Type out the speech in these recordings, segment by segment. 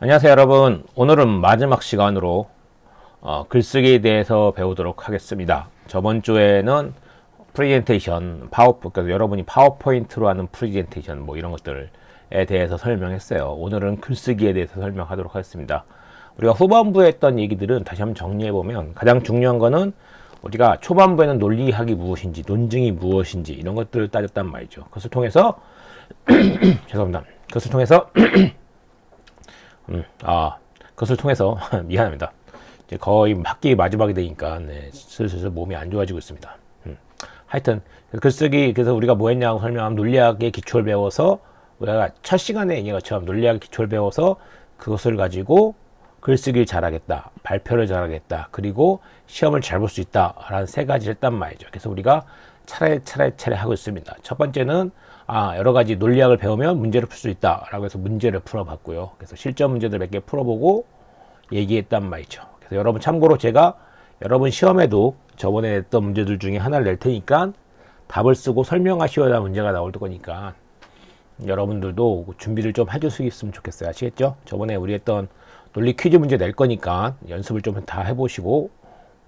안녕하세요 여러분. 오늘은 마지막 시간으로 글쓰기에 대해서 배우도록 하겠습니다. 저번 주에는 프레젠테이션, 그러니까 여러분이 파워포인트로 하는 프레젠테이션 뭐 이런 것들에 대해서 설명했어요. 오늘은 글쓰기에 대해서 설명하도록 하겠습니다. 우리가 후반부에 했던 얘기들은 다시 한번 정리해보면 가장 중요한 거는 우리가 초반부에는 논리학이 무엇인지, 논증이 무엇인지 이런 것들을 따졌단 말이죠. 그것을 통해서 죄송합니다. 그것을 통해서 그것을 통해서 미안합니다. 이제 거의 학기 마지막이 되니까 슬슬 몸이 안 좋아지고 있습니다. 하여튼 글쓰기, 그래서 우리가 뭐 했냐고 설명하면 논리학의 기초를 배워서 우리가 첫 시간에 얘기한 것처럼 논리학의 기초를 배워서 그것을 가지고 글쓰기를 잘하겠다, 발표를 잘하겠다, 그리고 시험을 잘 볼 수 있다 라는 세 가지를 했단 말이죠. 그래서 우리가 차례 하고 있습니다. 첫 번째는 여러 가지 논리학을 배우면 문제를 풀 수 있다 라고 해서 문제를 풀어봤고요. 그래서 실전 문제들 몇 개 풀어보고 얘기했단 말이죠. 그래서 여러분 참고로 제가 여러분 시험에도 저번에 했던 문제들 중에 하나를 낼 테니까 답을 쓰고 설명하셔야 문제가 나올 거니까 여러분들도 준비를 좀 해줄 수 있으면 좋겠어요. 아시겠죠? 저번에 우리 했던 논리 퀴즈 문제 낼 거니까 연습을 좀 다 해보시고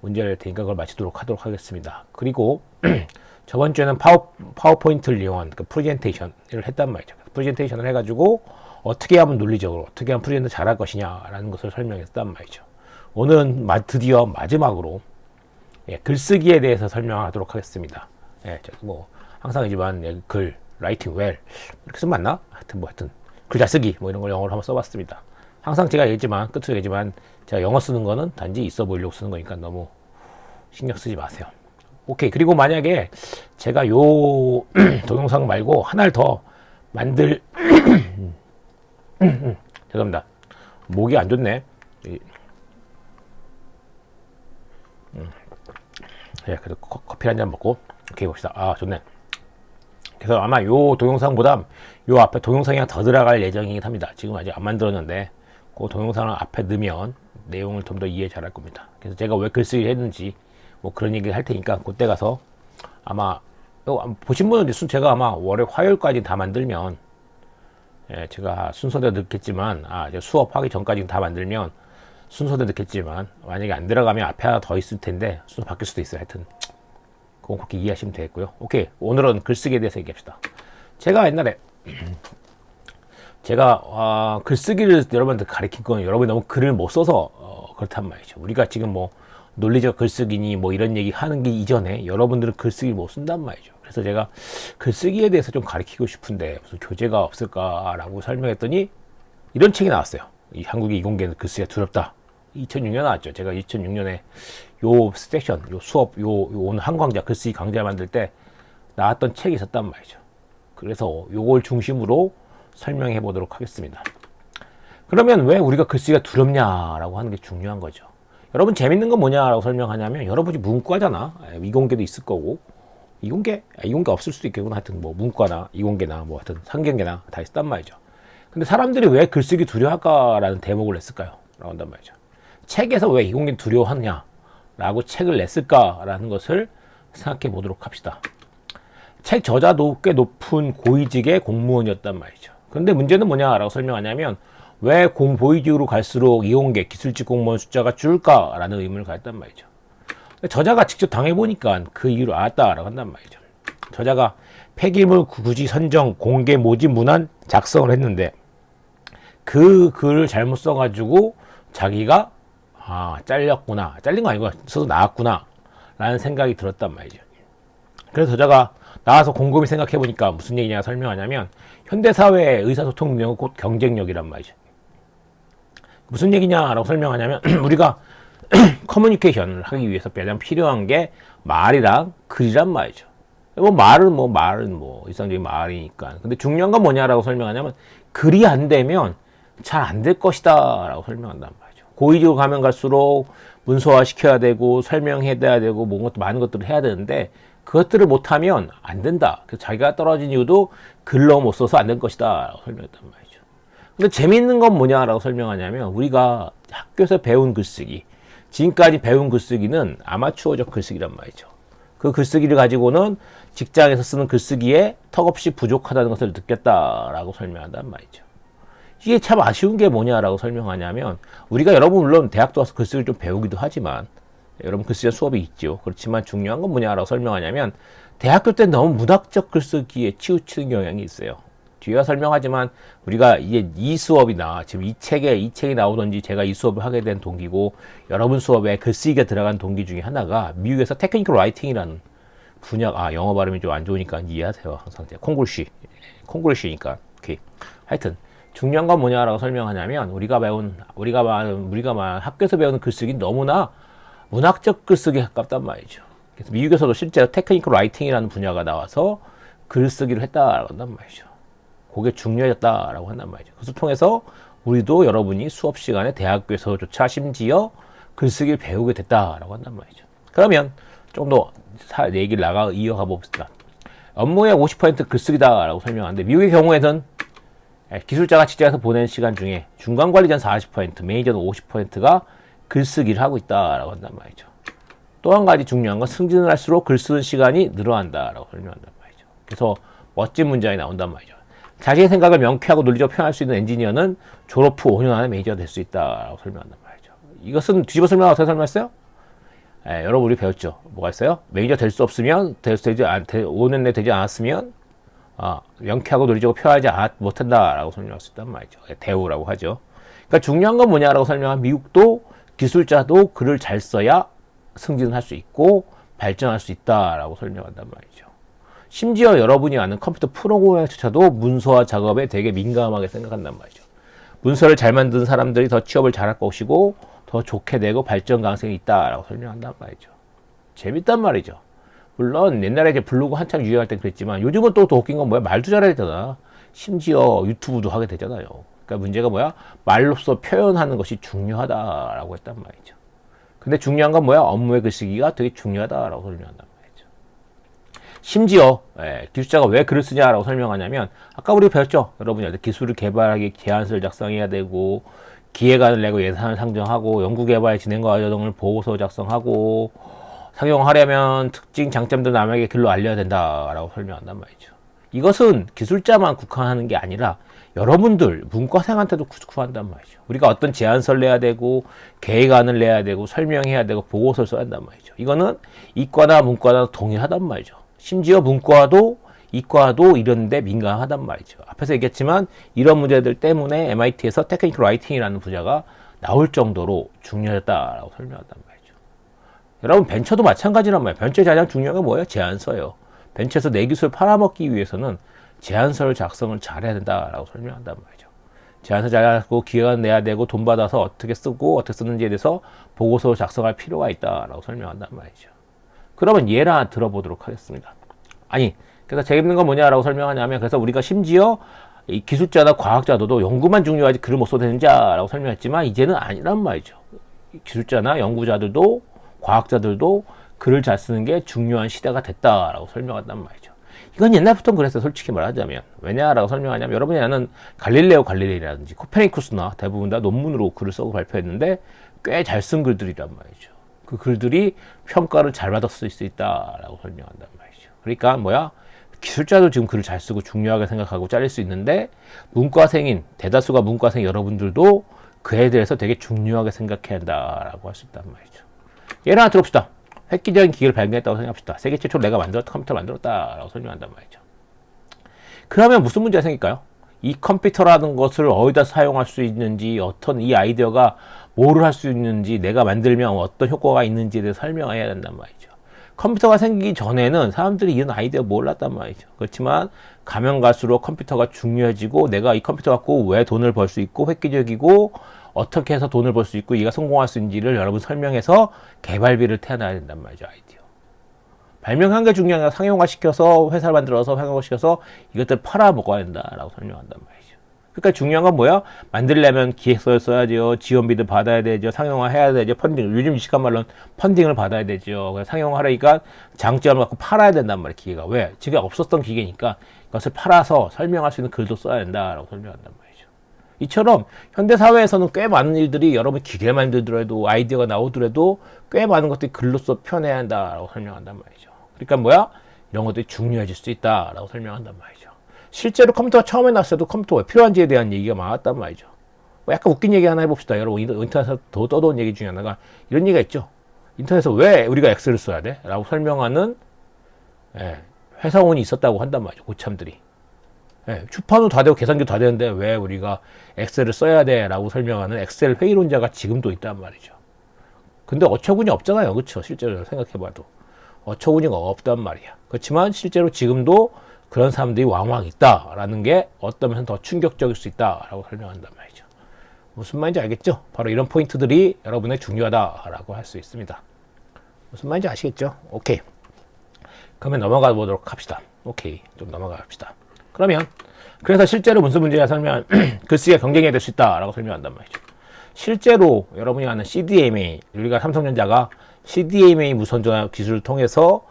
문제를 낼 테니까 그걸 마치도록 하도록 하겠습니다. 그리고 저번 주에는 파워포인트를 이용한 그 프레젠테이션을 했단 말이죠. 프레젠테이션을 해가지고 어떻게 하면 논리적으로, 어떻게 하면 프레젠트 잘할 것이냐라는 것을 설명했단 말이죠. 오늘은 드디어 마지막으로 글쓰기에 대해서 설명하도록 하겠습니다. 뭐 항상이지만 글, 라이팅 웰 이렇게 쓰면 맞나? 하여튼 글 잘 쓰기 뭐 이런 걸 영어로 한번 써봤습니다. 항상 제가 얘기했지만 끝으로 얘기지만 제가 영어 쓰는 거는 단지 있어 보이려고 쓰는 거니까 너무 신경 쓰지 마세요. 오케이. 그리고 만약에 제가 요 동영상 말고 하나를 더 죄송합니다. 목이 안 좋네. 그래도 커피 한 잔 먹고 오케이 봅시다. 좋네. 그래서 아마 요 동영상보다 요 앞에 동영상이 더 들어갈 예정이긴 합니다. 지금 아직 안 만들었는데 그 동영상을 앞에 넣으면 내용을 좀 더 이해 잘할 겁니다. 그래서 제가 왜 글쓰기를 했는지 뭐 그런 얘기를 할 테니까 그때 가서 아마 보신 분은 제가 아마 월요일 화요일까지 다 만들면 제가 순서대로 넣겠지만 수업하기 전까지 다 만들면 순서대로 넣겠지만 만약에 안 들어가면 앞에 하나 더 있을 텐데 순서 바뀔 수도 있어요. 하여튼 그건 그렇게 이해하시면 되겠고요. 오케이. 오늘은 글쓰기에 대해서 얘기합시다. 제가 옛날에 제가 글쓰기를 여러분한테 가르친 건 여러분이 너무 글을 못 써서 그렇단 말이죠. 우리가 지금 뭐 논리적 글쓰기니 뭐 이런 얘기 하는 게 이전에 여러분들은 글쓰기를 못 쓴단 말이죠. 그래서 제가 글쓰기에 대해서 좀 가르치고 싶은데 무슨 교재가 없을까라고 설명했더니 이런 책이 나왔어요. 이 한국의 이공계는 글쓰기가 두렵다. 2006년 나왔죠. 제가 2006년에 요 섹션, 요 수업, 요 오늘 한 강좌, 글쓰기 강좌 만들 때 나왔던 책이 있었단 말이죠. 그래서 요걸 중심으로 설명해 보도록 하겠습니다. 그러면 왜 우리가 글쓰기가 두렵냐라고 하는 게 중요한 거죠. 여러분 재밌는 건 뭐냐라고 설명하냐면 여러분이 문과잖아. 이공계도 있을 거고 이공계 없을 수도 있겠구나. 하여튼 뭐 문과나 이공계나 뭐 하여튼 상경계나 다 있단 말이죠. 근데 사람들이 왜 글쓰기 두려워할까라는 대목을 냈을까요? 라고 한단 말이죠. 책에서 왜 이공계 두려워하느냐라고 책을 냈을까라는 것을 생각해 보도록 합시다. 책 저자도 꽤 높은 고위직의 공무원이었단 말이죠. 그런데 문제는 뭐냐라고 설명하냐면 왜 공보위직으로 갈수록 이공계 기술직 공무원 숫자가 줄까라는 의문을 가졌단 말이죠. 저자가 직접 당해보니까 그 이유를 알았다라고 한단 말이죠. 저자가 폐기물 구지 선정 공개 모집 문안 작성을 했는데 그 글을 잘못 써가지고 자기가 잘렸구나, 잘린 거 아니고 써서 나왔구나 라는 생각이 들었단 말이죠. 그래서 저자가 나와서 곰곰이 생각해보니까 무슨 얘기냐 설명하냐면 현대사회의 의사소통 능력은 곧 경쟁력이란 말이죠. 무슨 얘기냐라고 설명하냐면 우리가 커뮤니케이션을 하기 위해서 가장 필요한 게 말이랑 글이란 말이죠. 말은 일상적인 말이니까. 근데 중요한 건 뭐냐라고 설명하냐면 글이 안 되면 잘 안 될 것이다 라고 설명한단 말이죠. 고위직으로 가면 갈수록 문서화 시켜야 되고 설명해야 되고 많은 것들을 해야 되는데 그것들을 못하면 안 된다. 그래서 자기가 떨어진 이유도 글로 못 써서 안 될 것이다 라고 설명했단 말이죠. 근데 재미있는 건 뭐냐라고 설명하냐면 우리가 학교에서 배운 글쓰기, 지금까지 배운 글쓰기는 아마추어적 글쓰기란 말이죠. 그 글쓰기를 가지고는 직장에서 쓰는 글쓰기에 턱없이 부족하다는 것을 느꼈다라고 설명한단 말이죠. 이게 참 아쉬운 게 뭐냐라고 설명하냐면, 우리가 여러분 물론 대학도 와서 글쓰기를 좀 배우기도 하지만, 여러분 글쓰기 수업이 있죠. 그렇지만 중요한 건 뭐냐라고 설명하냐면, 대학교 때 너무 문학적 글쓰기에 치우치는 경향이 있어요. 뒤에 설명하지만 우리가 이제 이 수업이나 지금 이 책이 나오든지 제가 이 수업을 하게 된 동기고, 여러분 수업에 글쓰기가 들어간 동기 중에 하나가 미국에서 테크니컬 라이팅이라는 분야, 영어 발음이 좀 안 좋으니까 이해하세요. 항상 콩글리시니까. 오케이. 하여튼 중요한 건 뭐냐라고 설명하냐면, 우리가 말한 학교에서 배우는 글쓰기 너무나 문학적 글쓰기에 가깝단 말이죠. 그래서 미국에서도 실제로 테크니컬 라이팅이라는 분야가 나와서 글쓰기를 했다라고 한단 말이죠. 그게 중요해졌다라고 한단 말이죠. 그것을 통해서 우리도 여러분이 수업 시간에 대학교에서조차 심지어 글쓰기를 배우게 됐다라고 한단 말이죠. 그러면 좀 더 얘기를 이어가 봅시다. 업무의 50% 글쓰기다라고 설명하는데, 미국의 경우에는 기술자가 직장에서 보내는 시간 중에 중간 관리자는 40%, 매니저는 50%가 글쓰기를 하고 있다라고 한단 말이죠. 또 한 가지 중요한 건, 승진을 할수록 글 쓰는 시간이 늘어난다라고 설명한단 말이죠. 그래서 멋진 문장이 나온단 말이죠. 자신의 생각을 명쾌하고 논리적으로 표현할 수 있는 엔지니어는 졸업 후 5년 안에 매니저가 될 수 있다라고 설명한단 말이죠. 이것은 뒤집어 설명하고 어떻게 설명했어요? 여러분 우리 배웠죠. 뭐가 있어요? 매니저 될 수 없으면, 5년 내에 되지 않았으면, 명쾌하고 논리적으로 표현하지 못한다라고 설명할 수 있단 말이죠. 대우라고 하죠. 그러니까 중요한 건 뭐냐라고 설명한, 미국도 기술자도 글을 잘 써야 승진을 할 수 있고 발전할 수 있다라고 설명한단 말이죠. 심지어 여러분이 아는 컴퓨터 프로그래머조차도 문서화 작업에 되게 민감하게 생각한단 말이죠. 문서를 잘 만드는 사람들이 더 취업을 잘할 것이고 더 좋게 되고 발전 가능성이 있다라고 설명한단 말이죠. 재밌단 말이죠. 물론 옛날에 이제 블로그 한참 유행할 때 그랬지만, 요즘은 또 더 웃긴 건 뭐야? 말도 잘해야 되잖아. 심지어 유튜브도 하게 되잖아요. 그러니까 문제가 뭐야? 말로써 표현하는 것이 중요하다라고 했단 말이죠. 근데 중요한 건 뭐야? 업무의 글쓰기가 되게 중요하다라고 설명한단 말이죠. 심지어 기술자가 왜 글을 쓰냐라고 설명하냐면, 아까 우리 배웠죠? 여러분이 기술을 개발하기 제안서를 작성해야 되고, 기획안을 내고 예산을 상정하고, 연구개발 진행 과정을 보고서 작성하고, 상용하려면 특징 장점들 남에게 글로 알려야 된다라고 설명한단 말이죠. 이것은 기술자만 국한하는 게 아니라 여러분들 문과생한테도 국한한단 말이죠. 우리가 어떤 제안서를 내야 되고, 계획안을 내야 되고, 설명해야 되고, 보고서를 써야 한단 말이죠. 이거는 이과나 문과나 동일하단 말이죠. 심지어 문과도 이과도 이런데 민감하단 말이죠. 앞에서 얘기했지만 이런 문제들 때문에 MIT에서 테크니컬 라이팅이라는 분야가 나올 정도로 중요했다라고 설명한단 말이죠. 여러분 벤처도 마찬가지란 말이에요. 벤처의 가장 중요한 건 뭐예요? 제안서예요. 벤처에서 내 기술을 팔아먹기 위해서는 제안서를 작성을 잘해야 된다라고 설명한단 말이죠. 제안서 잘하고 기획안 내야 되고, 돈 받아서 어떻게 쓰고 어떻게 쓰는지에 대해서 보고서 작성할 필요가 있다라고 설명한단 말이죠. 그러면 예를 하나 들어보도록 하겠습니다. 그래서 재밌는 건 뭐냐라고 설명하냐면, 그래서 우리가 심지어 이 기술자나 과학자도 연구만 중요하지 글을 못 써도 되는지라고 설명했지만, 이제는 아니란 말이죠. 기술자나 연구자들도 과학자들도 글을 잘 쓰는 게 중요한 시대가 됐다라고 설명한단 말이죠. 이건 옛날부터 그랬어요. 솔직히 말하자면. 왜냐라고 설명하냐면, 여러분이 아는 갈릴레오라든지 코페르니쿠스나 대부분 다 논문으로 글을 쓰고 발표했는데 꽤 잘 쓴 글들이란 말이죠. 그 글들이 평가를 잘 받았을 수 있다라고 설명한단 말이죠. 그러니까 기술자도 지금 글을 잘 쓰고 중요하게 생각하고 잘릴 수 있는데, 대다수가 문과생 여러분들도 그에 대해서 되게 중요하게 생각해야 한다라고 할 수 있단 말이죠. 예를 하나 들어봅시다. 획기적인 기계를 발견했다고 생각합시다. 세계 최초로 내가 컴퓨터를 만들었다라고 설명한단 말이죠. 그러면 무슨 문제가 생길까요? 이 컴퓨터라는 것을 어디다 사용할 수 있는지, 어떤 이 아이디어가 뭐를 할 수 있는지, 내가 만들면 어떤 효과가 있는지에 대해서 설명해야 된단 말이죠. 컴퓨터가 생기기 전에는 사람들이 이런 아이디어 몰랐단 말이죠. 그렇지만 가면 갈수록 컴퓨터가 중요해지고, 내가 이 컴퓨터 갖고 왜 돈을 벌 수 있고, 획기적이고 어떻게 해서 돈을 벌 수 있고 얘가 성공할 수 있는지를 여러분 설명해서 개발비를 태어나야 된단 말이죠. 아이디어 발명한 게 중요한 게 아니라 상용화시켜서 회사를 만들어서 상용화시켜서 이것들 팔아먹어야 된다라고 설명한단 말이죠. 그러니까 중요한 건 뭐야? 만들려면 기획서를 써야죠. 지원비도 받아야 되죠. 상용화 해야 되죠. 펀딩, 요즘 유식한 말로는 펀딩을 받아야 되죠. 상용화하려니까 장점을 갖고 팔아야 된단 말이에요. 기계가. 왜? 지금 없었던 기계니까 이것을 팔아서 설명할 수 있는 글도 써야 된다라고 설명한단 말이죠. 이처럼 현대사회에서는 꽤 많은 일들이, 여러분 기계를 만들더라도 아이디어가 나오더라도 꽤 많은 것들이 글로써 표현해야 한다라고 설명한단 말이죠. 그러니까 이런 것들이 중요해질 수 있다라고 설명한단 말이죠. 실제로 컴퓨터가 처음에 나왔을 때도 컴퓨터가 왜 필요한지에 대한 얘기가 많았단 말이죠. 뭐 약간 웃긴 얘기 하나 해봅시다. 여러분, 인터넷에서 더 떠도는 얘기 중에 하나가 이런 얘기가 있죠. 인터넷에서 왜 우리가 엑셀을 써야 돼? 라고 설명하는 회사원이 있었다고 한단 말이죠. 고참들이. 주판도 다 되고 계산기도 다 되는데 왜 우리가 엑셀을 써야 돼? 라고 설명하는 엑셀 회의론자가 지금도 있단 말이죠. 근데 어처구니 없잖아요. 그렇죠? 실제로 생각해봐도. 어처구니가 없단 말이야. 그렇지만 실제로 지금도 그런 사람들이 왕왕 있다라는 게 어떤 면에서 더 충격적일 수 있다라고 설명한단 말이죠. 무슨 말인지 알겠죠? 바로 이런 포인트들이 여러분의 중요하다라고 할 수 있습니다. 무슨 말인지 아시겠죠? 오케이. 그러면 넘어가 보도록 합시다. 오케이. 좀 넘어가 봅시다. 그러면 그래서 실제로 무슨 문제냐 설명 글쓰기가 경쟁이 될 수 있다라고 설명한단 말이죠. 실제로 여러분이 아는 CDMA, 우리가 삼성전자가 CDMA 무선전화 기술을 통해서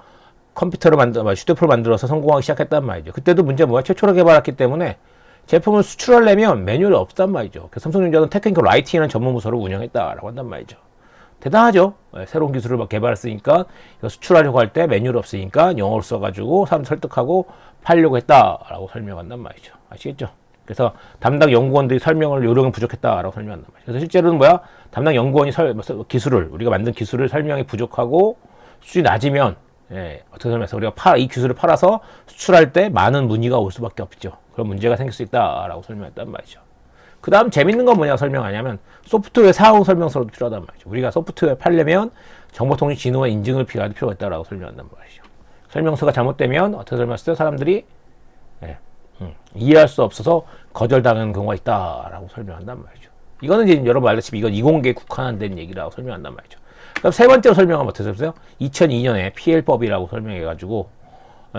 컴퓨터를 휴대폰을 만들어서 성공하기 시작했단 말이죠. 그때도 문제가 뭐야? 최초로 개발했기 때문에 제품을 수출하려면 매뉴얼이 없단 말이죠. 그래서 삼성전자는 테크니컬 라이팅이라는 전문 부서를 운영했다라고 한단 말이죠. 대단하죠? 새로운 기술을 막 개발했으니까 이거 수출하려고 할 때 매뉴얼이 없으니까 영어를 써가지고 사람 설득하고 팔려고 했다라고 설명한단 말이죠. 아시겠죠? 그래서 담당 연구원들이 설명을 요령이 부족했다라고 설명한단 말이죠. 그래서 실제로는 뭐야? 담당 연구원이 기술을 우리가 만든 기술을 설명이 부족하고 수준이 낮으면 어떻게 설명해서 우리가 이 기술을 팔아서 수출할 때 많은 문의가 올 수밖에 없죠. 그런 문제가 생길 수 있다라고 설명했단 말이죠. 그 다음 재밌는 건 뭐냐 설명하냐면 소프트웨어 사용 설명서도 필요하단 말이죠. 우리가 소프트웨어 팔려면 정보통신진흥원 인증을 필요가 있다라고 설명한단 말이죠. 설명서가 잘못되면 어떻게 설명했을 때 사람들이 이해할 수 없어서 거절당하는 경우가 있다라고 설명한단 말이죠. 이거는 이제 여러분 알다시피 이건 이공계에 국한된 얘기라고 설명한단 말이죠. 그럼 세 번째로 설명하면 어떻게 설명해요? 2002년에 PL법이라고 설명해가지고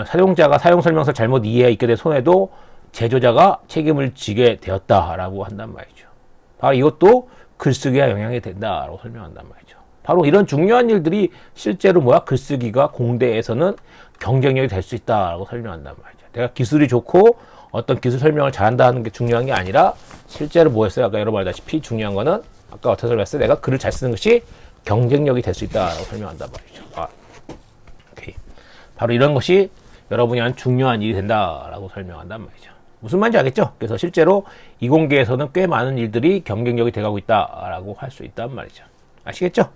사용자가 사용 설명서 잘못 이해해 있게 된 손해도 제조자가 책임을 지게 되었다라고 한단 말이죠. 바로 이것도 글쓰기가 영향이 된다라고 설명한단 말이죠. 바로 이런 중요한 일들이 실제로 글쓰기가 공대에서는 경쟁력이 될 수 있다라고 설명한단 말이죠. 내가 기술이 좋고 어떤 기술 설명을 잘한다는 게 중요한 게 아니라 실제로 뭐였어요? 아까 여러분 알다시피 중요한 거는 아까 어떻게 설명했어요? 내가 글을 잘 쓰는 것이 경쟁력이 될 수 있다라고 설명한단 말이죠. 오케이. 바로 이런 것이 여러분이 한 중요한 일이 된다라고 설명한단 말이죠. 무슨 말인지 알겠죠? 그래서 실제로 이공계에서는 꽤 많은 일들이 경쟁력이 돼가고 있다라고 할 수 있단 말이죠. 아시겠죠?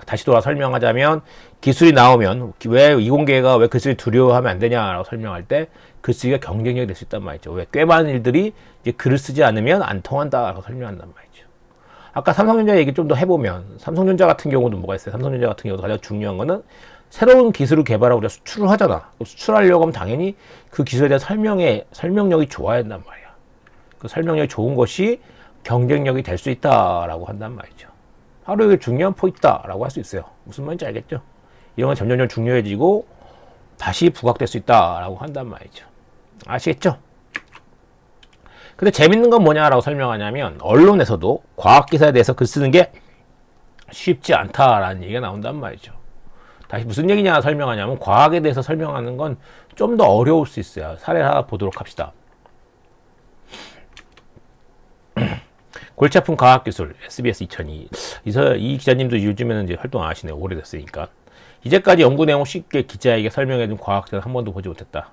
다시 돌아 설명하자면 기술이 나오면 왜 이공계가 왜 글쓰기 두려워하면 안 되냐라고 설명할 때 글쓰기가 경쟁력이 될 수 있단 말이죠. 왜 꽤 많은 일들이 이제 글을 쓰지 않으면 안 통한다라고 설명한단 말이죠. 아까 삼성전자 얘기 좀 더 해보면 삼성전자 같은 경우도 뭐가 있어요? 삼성전자 같은 경우도 가장 중요한 거는 새로운 기술을 개발하고 우리가 수출을 하잖아. 수출하려고 하면 당연히 그 기술에 대한 설명력이 좋아야 한단 말이야. 그 설명력이 좋은 것이 경쟁력이 될 수 있다라고 한단 말이죠. 바로 이게 중요한 포인트다라고 할 수 있어요. 무슨 말인지 알겠죠? 이런 건 점점 중요해지고 다시 부각될 수 있다라고 한단 말이죠. 아시겠죠? 근데 재밌는 건 뭐냐라고 설명하냐면 언론에서도 과학기사에 대해서 글 쓰는 게 쉽지 않다라는 얘기가 나온단 말이죠. 다시 무슨 얘기냐 설명하냐면 과학에 대해서 설명하는 건 좀 더 어려울 수 있어요. 사례를 하나 보도록 합시다. 골치 아픈 과학기술 SBS 2002 이 기자님도 요즘에는 이제 활동 안 하시네요. 오래됐으니까. 이제까지 연구 내용 쉽게 기자에게 설명해준 과학자는 한 번도 보지 못했다.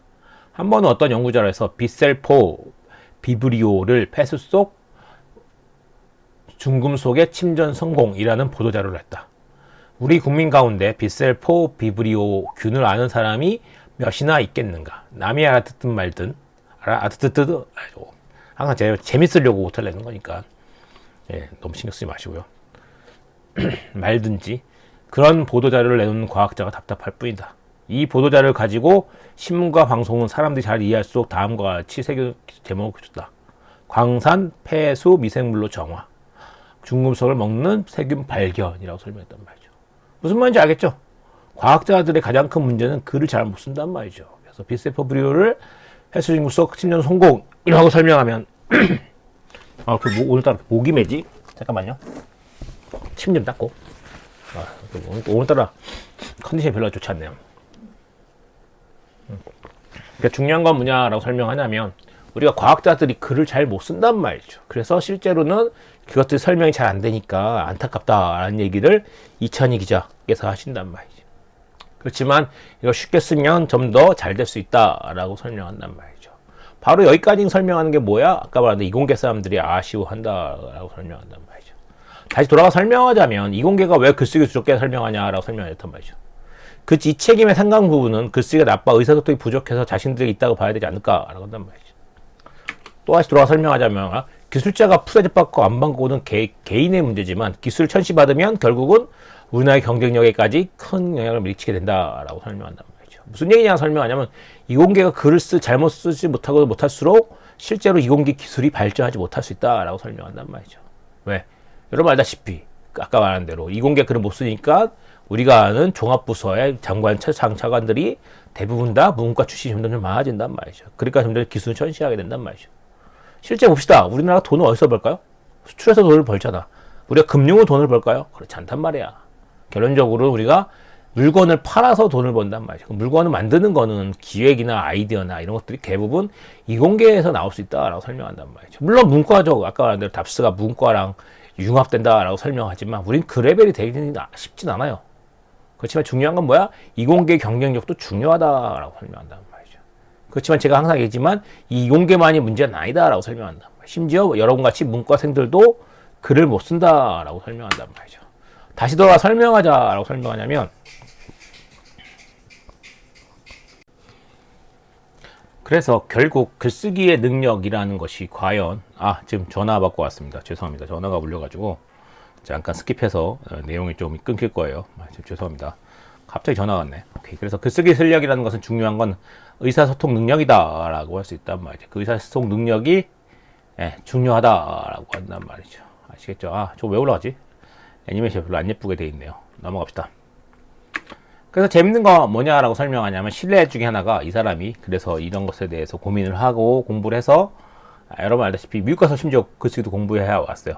한 번은 어떤 연구자로서 비셀포 비브리오를 폐수 속 중금속의 침전 성공이라는 보도자료를 했다. 우리 국민 가운데 비셀포 비브리오 균을 아는 사람이 몇이나 있겠는가? 남이 알아듣든 말든 항상 제가 재밌으려고 못하려는 거니까 너무 신경 쓰지 마시고요. 말든지 그런 보도자료를 내놓는 과학자가 답답할 뿐이다. 이 보도자료를 가지고 신문과 방송은 사람들이 잘 이해할 수 있도록 다음과 같이 제목을 줬다. 광산 폐수 미생물로 정화, 중금속을 먹는 세균 발견이라고 설명했단 말이죠. 무슨 말인지 알겠죠? 과학자들의 가장 큰 문제는 글을 잘 못 쓴단 말이죠. 그래서 비셀포 브리오를 폐수 중금속 침전 성공이라고 설명하면 오늘따라 목이 매지? 잠깐만요. 침 좀 닦고. 오늘따라 컨디션이 별로 좋지 않네요. 그러니까 중요한 건 뭐냐라고 설명하냐면 우리가 과학자들이 글을 잘 못 쓴단 말이죠. 그래서 실제로는 그것들 설명이 잘 안 되니까 안타깝다라는 얘기를 이찬희 기자께서 하신단 말이죠. 그렇지만 이걸 쉽게 쓰면 좀 더 잘 될 수 있다라고 설명한단 말이죠. 바로 여기까지 설명하는 게 뭐야? 아까 말한 이공계 사람들이 아쉬워한다라고 설명한단 말이죠. 다시 돌아가 설명하자면 이공계가 왜 글쓰기 부족해 설명하냐라고 설명했단 말이죠. 그 이 책임의 상당 부분은 글쓰기가 나빠 의사소통이 부족해서 자신들이 있다고 봐야 되지 않을까라고 한단 말이죠. 또 다시 돌아가 설명하자면 기술자가 푸세집 받고 안 받고는 개인의 문제지만 기술 천시받으면 결국은 우리나라의 경쟁력에까지 큰 영향을 미치게 된다라고 설명한단 말이죠. 무슨 얘기냐 설명하냐면 이공계가 글을 잘못 쓰지 못하고 못할수록 실제로 이공계 기술이 발전하지 못할 수 있다라고 설명한단 말이죠. 왜? 여러분 알다시피 아까 말한 대로 이공계 글을 못 쓰니까 우리가 아는 종합부서의 장차관들이 대부분 다 문과 출신이 점점 많아진단 말이죠. 그러니까 점점 기술을 천시하게 된단 말이죠. 실제 봅시다. 우리나라가 돈을 어디서 벌까요? 수출해서 돈을 벌잖아. 우리가 금융으로 돈을 벌까요? 그렇지 않단 말이야. 결론적으로 우리가 물건을 팔아서 돈을 번단 말이죠. 물건을 만드는 거는 기획이나 아이디어나 이런 것들이 대부분 이공계에서 나올 수 있다라고 설명한단 말이죠. 물론 문과적 아까 말한 대로 답스가 문과랑 융합된다라고 설명하지만 우린 그 레벨이 되기는 쉽진 않아요. 그렇지만 중요한 건 뭐야? 이공계 경쟁력도 중요하다라고 설명한단 말이죠. 그렇지만 제가 항상 얘기지만 이 이공계만이 문제는 아니다라고 설명한단 말이죠. 심지어 여러분같이 문과생들도 글을 못 쓴다라고 설명한단 말이죠. 다시 돌아와 설명하자라고 설명하냐면 그래서 결국 글쓰기의 능력이라는 것이 과연 지금 전화 받고 왔습니다. 죄송합니다. 전화가 울려가지고 잠깐 스킵해서 내용이 좀 끊길 거예요. 죄송합니다. 갑자기 전화가 왔네. 오케이. 그래서 글쓰기 실력이라는 것은 중요한 건 의사소통 능력이다 라고 할 수 있단 말이죠. 그 의사소통 능력이 중요하다라고 한단 말이죠. 아시겠죠? 저 왜 올라가지? 애니메이션 별로 안 예쁘게 돼 있네요. 넘어갑시다. 그래서 재밌는 거 뭐냐라고 설명하냐면 신뢰 중에 하나가 이 사람이 그래서 이런 것에 대해서 고민을 하고 공부를 해서 여러분 알다시피 미국 가서 심지어 글쓰기도 공부해야 왔어요.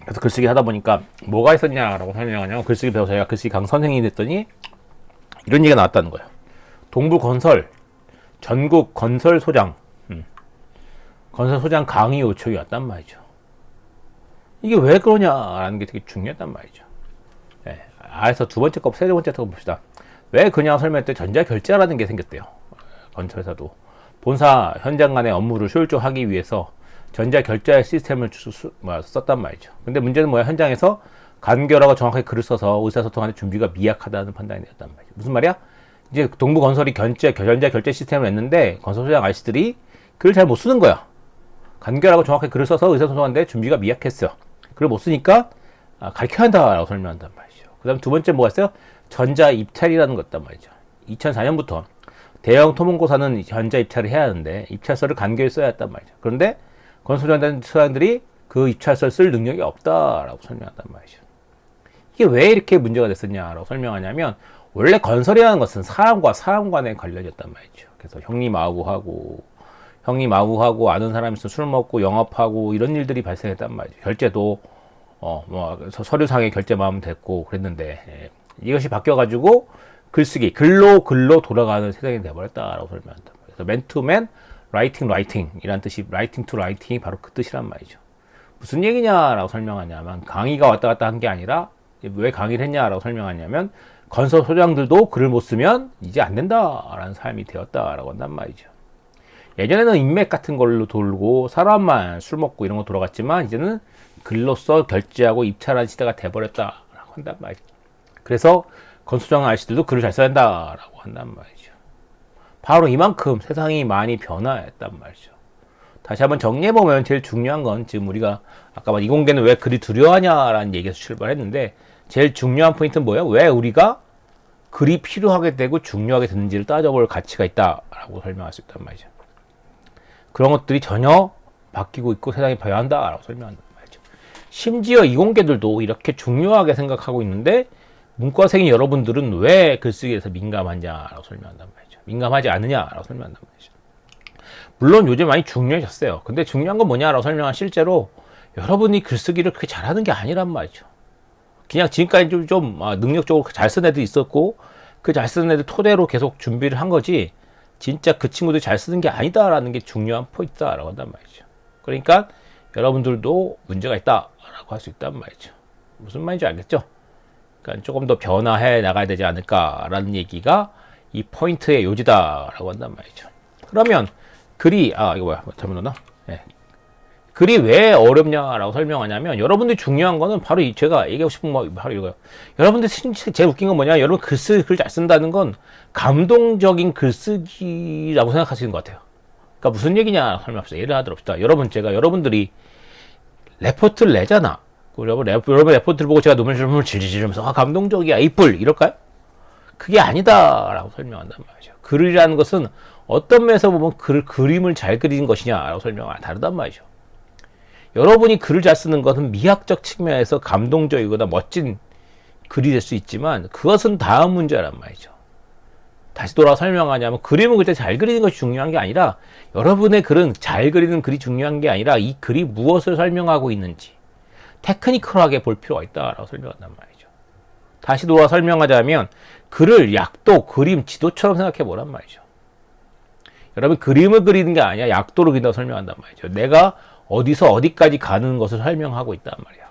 그래서 글쓰기 하다 보니까 뭐가 있었냐라고 설명하냐면 글쓰기 배워서 제가 글쓰기 강 선생님이 됐더니 이런 얘기가 나왔다는 거예요. 동부건설 전국 건설소장 건설소장 강의 요청이 왔단 말이죠. 이게 왜 그러냐라는 게 되게 중요했단 말이죠. 그래서 두 번째 거, 세 번째 거 봅시다. 왜 그냥 설명할 때 전자결제라는 게 생겼대요. 건설회사도. 본사 현장 간의 업무를 효율적하기 위해서 전자결제 시스템을 썼단 말이죠. 근데 문제는 뭐야? 현장에서 간결하고 정확하게 글을 써서 의사소통하는 준비가 미약하다는 판단이 되었단 말이죠. 무슨 말이야? 이제 동부건설이 전자결제 시스템을 냈는데 건설소장 아저씨들이 글을 잘 못 쓰는 거야. 간결하고 정확하게 글을 써서 의사소통하는데 준비가 미약했어요. 글을 못 쓰니까 가르쳐야 한다라고 설명한단 말이죠. 그 다음 두 번째 뭐가 있어요? 전자입찰이라는 것단 말이죠. 2004년부터 대형 토목공사는 전자입찰을 해야 하는데 입찰서를 간결히 써야 했단 말이죠. 그런데 건설소장들이 그 입찰서를 쓸 능력이 없다라고 설명한단 말이죠. 이게 왜 이렇게 문제가 됐었냐라고 설명하냐면 원래 건설이라는 것은 사람과 사람 간의 관련이었단 말이죠. 그래서 형님 아우하고 아는 사람이 있어 술 먹고 영업하고 이런 일들이 발생했단 말이죠. 결제도 서류상의 결제만 하면 됐고 그랬는데 이것이 바뀌어가지고 글쓰기 글로 돌아가는 세상이 돼버렸다라고 설명한다. 그래서 맨투맨 라이팅 이란 뜻이 라이팅 투 라이팅이 바로 그 뜻이란 말이죠. 무슨 얘기냐라고 설명하냐면 강의가 왔다 갔다 한 게 아니라 왜 강의를 했냐라고 설명하냐면 건설 소장들도 글을 못 쓰면 이제 안 된다라는 삶이 되었다라고 한단 말이죠. 예전에는 인맥 같은 걸로 돌고 사람만 술 먹고 이런 거 돌아갔지만 이제는 글로써 결제하고 입찰하는 시대가 돼버렸다라고 한단 말이죠. 그래서 건설소장 아저씨들도 글을 잘 써야 한다라고 한단 말이죠. 바로 이만큼 세상이 많이 변화했단 말이죠. 다시 한번 정리해보면 제일 중요한 건 지금 우리가 아까 말 이공계는 왜 글이 두려워하냐라는 얘기에서 출발했는데 제일 중요한 포인트는 뭐예요? 왜 우리가 글이 필요하게 되고 중요하게 되는지를 따져볼 가치가 있다라고 설명할 수 있단 말이죠. 그런 것들이 전혀 바뀌고 있고 세상이 변한다라고 설명한단 말이죠. 심지어 이공계들도 이렇게 중요하게 생각하고 있는데 문과생인 여러분들은 왜 글쓰기에 대해서 민감하냐라고 설명한단 말이죠. 민감하지 않느냐라고 설명한단 말이죠. 물론 요즘 많이 중요해졌어요. 근데 중요한 건 뭐냐라고 설명한 실제로 여러분이 글쓰기를 그렇게 잘하는 게 아니란 말이죠. 그냥 지금까지 좀 능력적으로 잘 쓴 애도 있었고 그 잘 쓰는 애들 토대로 계속 준비를 한 거지 진짜 그 친구들이 잘 쓰는 게 아니다라는 게 중요한 포인트다라고 한단 말이죠. 그러니까 여러분들도 문제가 있다라고 할 수 있단 말이죠. 무슨 말인지 알겠죠? 그러니까 조금 더 변화해 나가야 되지 않을까라는 얘기가 이 포인트의 요지다라고 한단 말이죠. 그러면 글이 이거 뭐야 잘못 넣었나? 네. 글이 왜 어렵냐라고 설명하냐면 여러분들이 중요한 거는 바로 제가 얘기하고 싶은 거 바로 이거예요. 여러분들 제일 웃긴 건 뭐냐? 여러분 글 잘 쓴다는 건 감동적인 글쓰기라고 생각하시는 것 같아요. 그러니까 무슨 얘기냐 설명합시다. 예를 들어봅시다. 여러분들이 레포트를 내잖아. 여러분 레포트를 보고 제가 눈물 질질질면서 감동적이야 이쁠 이럴까요? 그게 아니다라고 설명한단 말이죠. 글이라는 것은 어떤 면에서 보면 그림을 잘 그리는 것이냐라고 설명하면 다르단 말이죠. 여러분이 글을 잘 쓰는 것은 미학적 측면에서 감동적이거나 멋진 글이 될 수 있지만 그것은 다음 문제란 말이죠. 다시 돌아와 설명하냐면 그림을 그때 잘 그리는 것이 중요한 게 아니라 여러분의 글은 잘 그리는 글이 중요한 게 아니라 이 글이 무엇을 설명하고 있는지 테크니컬하게 볼 필요가 있다라고 설명한단 말이죠. 다시 돌아와 설명하자면 글을 약도, 그림, 지도처럼 생각해 보란 말이죠. 여러분 그림을 그리는 게 아니라 약도를 그린다고 설명한단 말이죠. 내가 어디서 어디까지 가는 것을 설명하고 있단 말이야.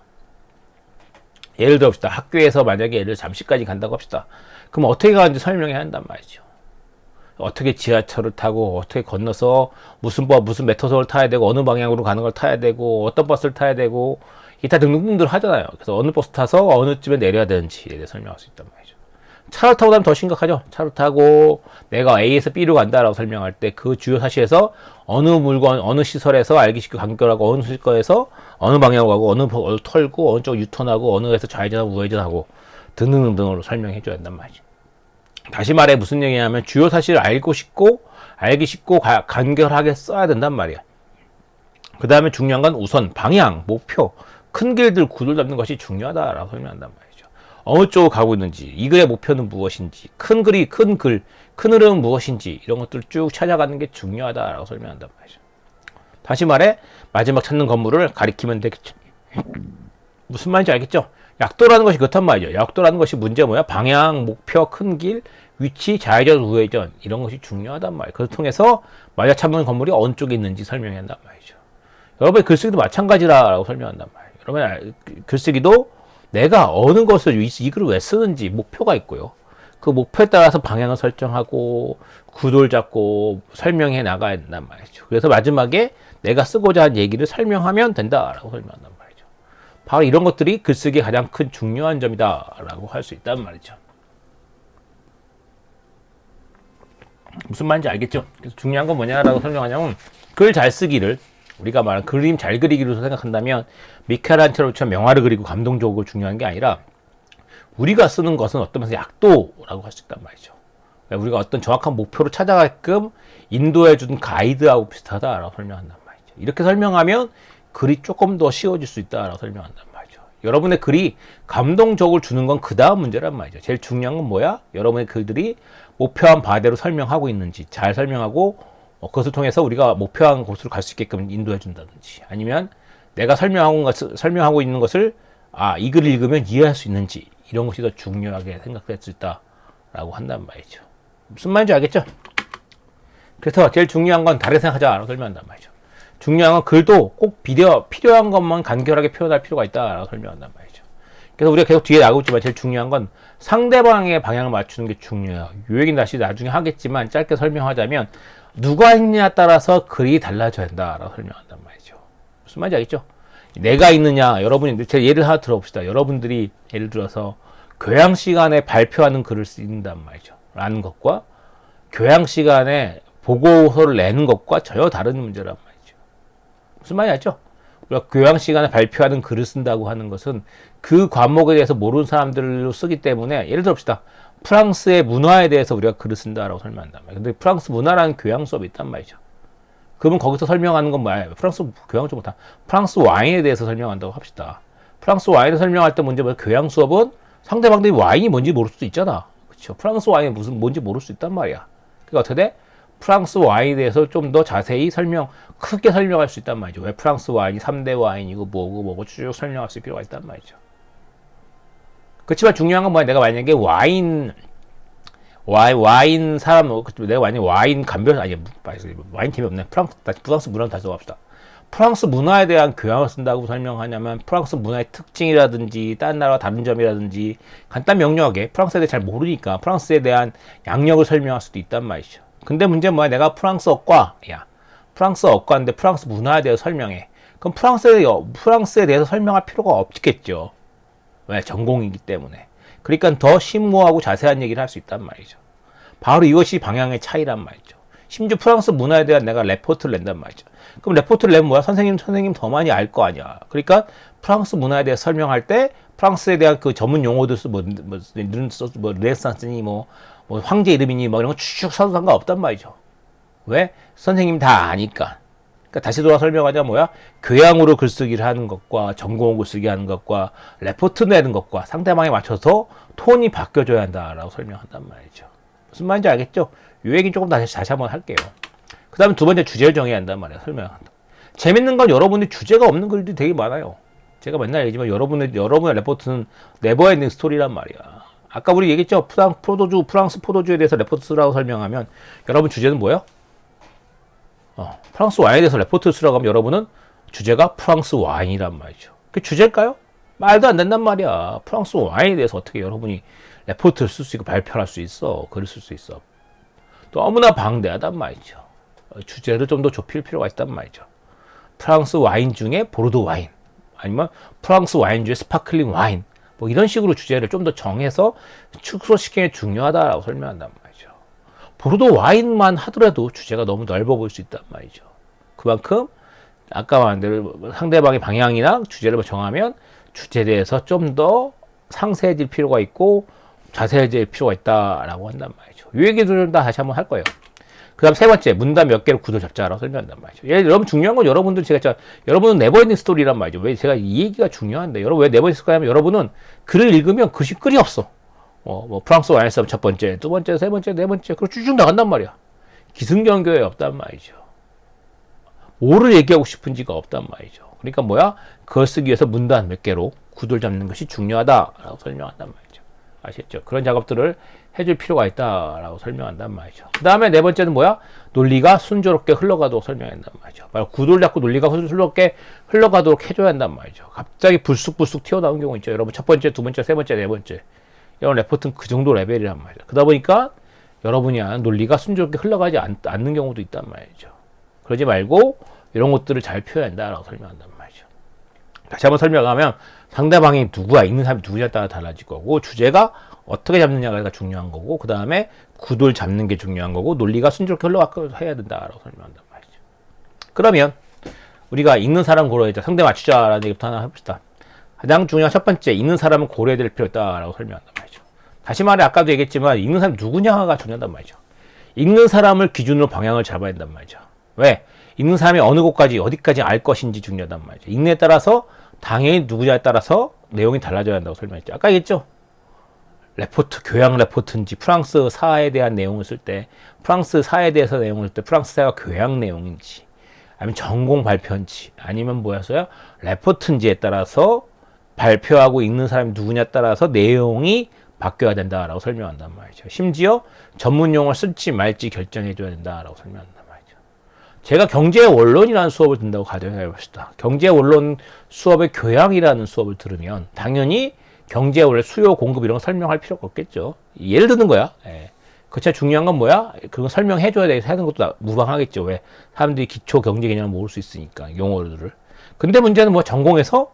예를 들어봅시다. 학교에서 만약에 예를 잠시까지 간다고 합시다. 그럼 어떻게 가는지 설명해야 한단 말이죠. 어떻게 지하철을 타고 어떻게 건너서 무슨 메트로를 타야 되고 어느 방향으로 가는 걸 타야 되고 어떤 버스를 타야 되고 기타 등등등들 하잖아요. 그래서 어느 버스 타서 어느 쯤에 내려야 되는지에 대해 설명할 수 있단 말이죠. 차를 타고 나면 더 심각하죠. 차를 타고 내가 A에서 B로 간다라고 설명할 때 그 주요 사시에서 어느 물건, 어느 시설에서 알기 쉽게 간결하고 어느 시설에서 어느 방향으로 가고 어느 털고 어느 쪽 유턴하고 어느 에서 좌회전하고 우회전하고 등등등등으로 설명해 줘야 한단 말이죠. 다시 말해 무슨 얘기냐면 주요 사실을 알기 쉽고 간결하게 써야 된단 말이야. 그 다음에 중요한 건 우선 방향, 목표, 큰 길들 구도를 잡는 것이 중요하다라고 설명한단 말이죠. 어느 쪽으로 가고 있는지, 이 글의 목표는 무엇인지, 큰 흐름은 무엇인지 이런 것들을 쭉 찾아가는 게 중요하다라고 설명한단 말이죠. 다시 말해 마지막 찾는 건물을 가리키면 되겠죠. 무슨 말인지 알겠죠? 약도라는 것이 그렇단 말이죠. 약도라는 것이 문제 뭐야? 방향, 목표, 큰 길, 위치, 좌회전, 우회전 이런 것이 중요하단 말이에요. 그걸 통해서 마지막 찾는 건물이 어느 쪽에 있는지 설명해야 한단 말이죠. 여러분의 글쓰기도 마찬가지라고 설명한단 말이에요. 여러분의 글쓰기도 내가 어느 것을 이 글을 왜 쓰는지 목표가 있고요. 그 목표에 따라서 방향을 설정하고 구도를 잡고 설명해 나가야 된단 말이죠. 그래서 마지막에 내가 쓰고자 한 얘기를 설명하면 된다라고 설명한단 말이죠. 바로 이런 것들이 글쓰기의 가장 큰 중요한 점이다라고 할 수 있단 말이죠. 무슨 말인지 알겠죠? 그래서 중요한 건 뭐냐라고 설명하냐면 글 잘 쓰기를 우리가 말한 그림 잘 그리기로 생각한다면 미켈란젤로처럼 명화를 그리고 감동적으로 중요한 게 아니라 우리가 쓰는 것은 어떤 면에서 약도라고 할 수 있단 말이죠. 그러니까 우리가 어떤 정확한 목표를 찾아가게끔 인도해주는 가이드하고 비슷하다라고 설명한단 말이죠. 이렇게 설명하면 글이 조금 더 쉬워질 수 있다라고 설명한단 말이죠. 여러분의 글이 감동적으로 주는 건 그 다음 문제란 말이죠. 제일 중요한 건 뭐야? 여러분의 글들이 목표한 바대로 설명하고 있는지 잘 설명하고 그것을 통해서 우리가 목표한 곳으로 갈 수 있게끔 인도해 준다든지 아니면 내가 설명하고 있는 것을 이 글을 읽으면 이해할 수 있는지 이런 것이 더 중요하게 생각될 수 있다라고 한단 말이죠. 무슨 말인지 알겠죠? 그래서 제일 중요한 건 다르게 생각하자라고 설명한단 말이죠. 중요한 건 글도 꼭 필요한 것만 간결하게 표현할 필요가 있다라고 설명한단 말이죠. 그래서 우리가 계속 뒤에 나오고 있지만 제일 중요한 건 상대방의 방향을 맞추는 게 중요해요. 요 얘기는 다시 나중에 하겠지만 짧게 설명하자면 누가 했냐에 따라서 글이 달라져야 한다라고 설명한단 말이죠. 무슨 말인지 알겠죠? 내가 있느냐, 여러분이, 제가 예를 하나 들어봅시다. 여러분들이 예를 들어서 교양 시간에 발표하는 글을 쓴단 말이죠. 라는 것과 교양 시간에 보고서를 내는 것과 전혀 다른 문제란 말이죠. 무슨 말인지 알죠? 우리가 교양 시간에 발표하는 글을 쓴다고 하는 것은 그 과목에 대해서 모르는 사람들로 쓰기 때문에 예를 들어봅시다. 프랑스의 문화에 대해서 우리가 글을 쓴다라고 설명한단 말이에요. 근데 프랑스 문화라는 교양 수업이 있단 말이죠. 그러면 거기서 설명하는 건 뭐야? 프랑스 교양 좀 못한 프랑스 와인에 대해서 설명한다고 합시다. 프랑스 와인을 설명할 때 문제 뭐야? 교양 수업은 상대방들이 와인이 뭔지 모를 수도 있잖아. 그렇죠? 프랑스 와인이 뭔지 모를 수 있단 말이야. 그러니까 어떻게 돼? 프랑스 와인에 대해서 좀 더 자세히 크게 설명할 수 있단 말이죠. 왜 프랑스 와인이 3대 와인이고 뭐고 쭉 설명할 수 있을 필요가 있단 말이죠. 그렇지만 중요한 건 뭐야? 내가 만약에 와인 사람, 내가 만약에 와인 와인 재미없네. 프랑스 문화를 다시 합시다. 프랑스 문화에 대한 교양을 쓴다고 설명하냐면 프랑스 문화의 특징이라든지 다른 나라와 다른 점이라든지 간단 명료하게 프랑스에 대해 잘 모르니까 프랑스에 대한 양력을 설명할 수도 있단 말이죠. 근데 문제는 뭐야? 내가 프랑스어과인데 프랑스 문화에 대해서 설명해. 그럼 프랑스에 대해서 설명할 필요가 없겠죠. 왜? 전공이기 때문에. 그러니까 더 심오하고 자세한 얘기를 할 수 있단 말이죠. 바로 이것이 방향의 차이란 말이죠. 심지어 프랑스 문화에 대한 내가 레포트를 낸단 말이죠. 그럼 레포트를 내면 뭐야? 선생님 더 많이 알 거 아니야. 그러니까 프랑스 문화에 대해서 설명할 때 프랑스에 대한 그 전문 용어들 르네상스니 황제 이름이니 이런 거 쭉쭉 써도 상관없단 말이죠. 왜? 선생님 다 아니까. 그러니까 다시 돌아 설명하자면 뭐야? 교양으로 글쓰기를 하는 것과 전공으로 글쓰기 하는 것과 레포트 내는 것과 상대방에 맞춰서 톤이 바뀌어줘야 한다라고 설명한단 말이죠. 무슨 말인지 알겠죠? 이 얘기 조금 다시 한번 할게요. 그 다음에 두 번째 주제를 정해야 한단 말이야. 설명한다. 재밌는 건 여러분이 주제가 없는 글들이 되게 많아요. 제가 맨날 얘기지만 여러분의 레포트는 네버엔딩 스토리란 말이야. 아까 우리 얘기했죠? 프랑스 포도주에 대해서 레포트 쓰라고 설명하면 여러분 주제는 뭐예요? 프랑스 와인에 대해서 레포트 쓰라고 하면 여러분은 주제가 프랑스 와인이란 말이죠. 그게 주제일까요? 말도 안 된단 말이야. 프랑스 와인에 대해서 어떻게 여러분이 레포트를 쓸 수 있고 발표를 할 수 있어. 글을 쓸 수 있어. 너무나 방대하단 말이죠. 주제를 좀 더 좁힐 필요가 있단 말이죠. 프랑스 와인 중에 보르도 와인, 아니면 프랑스 와인 중에 스파클링 와인, 이런 식으로 주제를 좀 더 정해서 축소시키는 게 중요하다라고 설명한단 말이죠. 보르도 와인만 하더라도 주제가 너무 넓어 보일 수 있단 말이죠. 그만큼 아까 말한 대로 상대방의 방향이나 주제를 정하면 주제에 대해서 좀 더 상세해질 필요가 있고 자세해질 필요가 있다라고 한단 말이죠. 이 얘기들은 다 다시 한번 할 거예요. 그 다음 세 번째, 문단 몇 개로 구도를 잡자라고 설명한단 말이죠. 여러분 중요한 건 여러분들 여러분은 네버엔딩 스토리란 말이죠. 왜 제가 이 얘기가 중요한데, 여러분 왜 네버엔딩 스토리 하면 여러분은 글을 읽으면 글이 없어. 프랑스 와인싸움 첫 번째, 두 번째, 세 번째, 네 번째, 그리고 쭉쭉 나간단 말이야. 기승전결이 없단 말이죠. 뭐를 얘기하고 싶은지가 없단 말이죠. 그러니까 뭐야? 그걸 쓰기 위해서 문단 몇 개로 구도를 잡는 것이 중요하다라고 설명한단 말이죠. 아시겠죠? 그런 작업들을 해줄 필요가 있다라고 설명한단 말이죠. 그 다음에 네 번째는 뭐야? 논리가 순조롭게 흘러가도록 설명한단 말이죠. 바로 구도를 잡고 논리가 순조롭게 흘러가도록 해줘야 한단 말이죠. 갑자기 불쑥불쑥 튀어나온 경우 있죠. 여러분 첫 번째, 두 번째, 세 번째, 네 번째. 이런 레포트는 그 정도 레벨이란 말이죠. 그러다 보니까 여러분이 아는 논리가 순조롭게 흘러가지 않는 경우도 있단 말이죠. 그러지 말고 이런 것들을 잘 표현한다라고 설명한단 말이죠. 다시 한번 설명하면 상대방이 누구야, 읽는 사람이 누구냐에 따라 달라질 거고, 주제가 어떻게 잡느냐가 중요한 거고, 그 다음에 구도를 잡는 게 중요한 거고, 논리가 순조롭게 흘러가도록 해야 된다라고 설명한단 말이죠. 그러면 우리가 읽는 사람 고려해야 돼. 상대 맞추자라는 얘기부터 하나 해봅시다. 가장 중요한 첫 번째, 읽는 사람은 고려해야 될 필요 있다라고 설명한단 말이죠. 다시 말해 아까도 얘기했지만 읽는 사람이 누구냐가 중요하단 말이죠. 읽는 사람을 기준으로 방향을 잡아야 된단 말이죠. 왜? 읽는 사람이 어느 곳까지 어디까지 알 것인지 중요하단 말이죠. 읽는 에 따라서 당연히 누구냐에 따라서 내용이 달라져야 한다고 설명했죠. 아까 얘기했죠. 레포트, 교양 레포트인지 프랑스 사에 대한 내용을 쓸 때 프랑스 사에 대해서 내용을 쓸 때 프랑스 사가 교양 내용인지 아니면 전공 발표인지 아니면 뭐였어요? 레포트인지에 따라서 발표하고 읽는 사람이 누구냐에 따라서 내용이 바뀌어야 된다라고 설명한단 말이죠. 심지어 전문 용어를 쓸지 말지 결정해줘야 된다라고 설명한단 말이죠. 제가 경제 원론이라는 수업을 듣는다고 가정해 봅시다. 경제 원론 수업의 교양이라는 수업을 들으면 당연히 경제 원래 수요 공급 이런 거 설명할 필요가 없겠죠. 예를 드는 거야. 그렇지만 중요한 건 뭐야? 그거 설명해줘야 돼. 하는 것도 무방하겠죠. 왜? 사람들이 기초 경제 개념을 모를 수 있으니까 용어들을. 근데 문제는 뭐 전공에서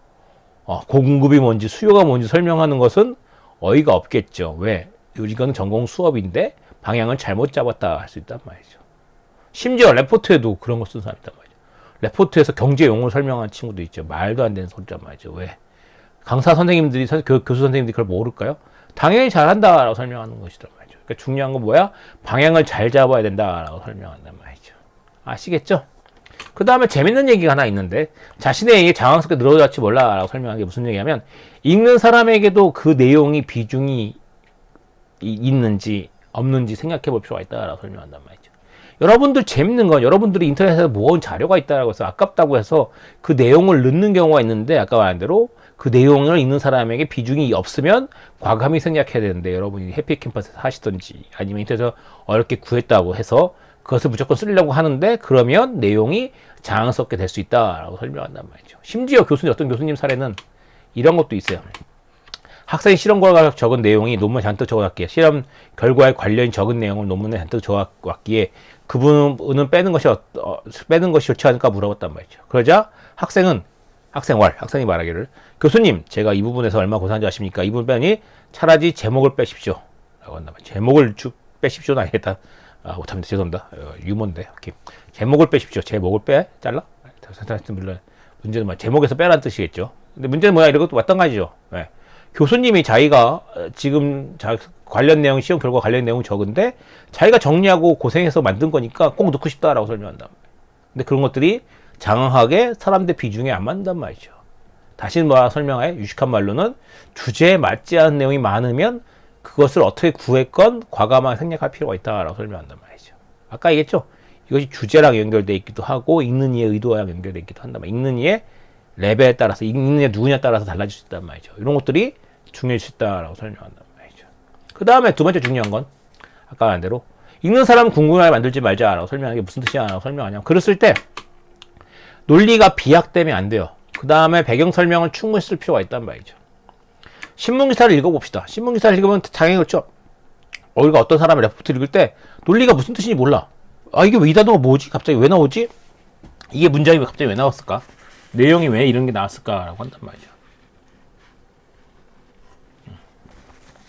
공급이 뭔지 수요가 뭔지 설명하는 것은 어이가 없겠죠. 왜? 이건 전공 수업인데 방향을 잘못 잡았다 할 수 있단 말이죠. 심지어 레포트에도 그런 거 쓴 사람 있단 말이죠. 레포트에서 경제 용어를 설명하는 친구도 있죠. 말도 안 되는 소리란 말이죠. 왜? 강사 선생님들이, 교수 선생님들이 그걸 모를까요? 당연히 잘한다라고 설명하는 것이란 말이죠. 그러니까 중요한 건 뭐야? 방향을 잘 잡아야 된다라고 설명한단 말이죠. 아시겠죠? 그 다음에 재밌는 얘기가 하나 있는데, 자신의 얘기 장황스럽게 늘어졌지 몰라라고 설명하는 게 무슨 얘기냐면, 읽는 사람에게도 그 내용이 비중이 있는지 없는지 생각해 볼 필요가 있다라고 설명한단 말이죠. 여러분들 재밌는 건 여러분들이 인터넷에서 모은 자료가 있다라고 해서 아깝다고 해서 그 내용을 넣는 경우가 있는데, 아까 말한 대로 그 내용을 읽는 사람에게 비중이 없으면 과감히 생략해야 되는데, 여러분이 해피캠퍼스에서 하시든지 아니면 인터넷에서 어렵게 구했다고 해서 그것을 무조건 쓰려고 하는데 그러면 내용이 장황스럽게 될 수 있다라고 설명한단 말이죠. 심지어 어떤 교수님 사례는 이런 것도 있어요. 학생이 실험 결과 적은 내용이 논문에 잔뜩 적어놨기에 실험 결과에 관련이 적은 내용을 논문에 잔뜩 적어왔기에 그 부분은 빼는 것이 좋지 않을까 물어봤단 말이죠. 그러자 학생이 말하기를 교수님 제가 이 부분에서 얼마 고생한지 아십니까? 이 부분 빼니 차라리 제목을 빼십시오 라고 한단 말이죠. 제목을 빼십시오는 아니겠다. 못합니다. 죄송합니다. 유머인데. 오케이. 제목을 빼십시오. 제목을 잘라? 문제는 뭐 제목에서 빼라는 뜻이겠죠. 근데 문제는 뭐야? 이런 것도 마찬가지죠. 네. 교수님이 자기가 지금 관련 내용, 시험 결과 관련 내용 적은데 자기가 정리하고 고생해서 만든 거니까 꼭 넣고 싶다라고 설명한단 말이에요. 근데 그런 것들이 장황하게 사람들 비중에 안 맞는단 말이죠. 다시 설명해? 유식한 말로는 주제에 맞지 않은 내용이 많으면 그것을 어떻게 구했건 과감하게 생략할 필요가 있다라고 설명한단 말이죠. 아까 얘기했죠? 이것이 주제랑 연결되어 있기도 하고 읽는 이의 의도랑 연결되어 있기도 한단 말이에요. 읽는 이의 레벨에 따라서 읽는 이의 누구냐에 따라서 달라질 수 있단 말이죠. 이런 것들이 중요할 수 있다라고 설명한단 말이죠. 그 다음에 두 번째 중요한 건 아까 말한 대로 읽는 사람은 궁금하게 만들지 말자라고 설명하는 게 무슨 뜻이냐라고 설명하냐면 글을 쓸 때 논리가 비약되면 안 돼요. 그 다음에 배경 설명을 충분히 쓸 필요가 있단 말이죠. 신문기사를 읽어봅시다. 신문기사를 읽으면 당연히 그렇죠. 우리가 어떤 사람의 레포트 읽을 때 논리가 무슨 뜻인지 몰라. 이게 왜 이 단어가 뭐지? 갑자기 왜 나오지? 이게 문장이 갑자기 왜 나왔을까? 내용이 왜 이런 게 나왔을까라고 한단 말이죠.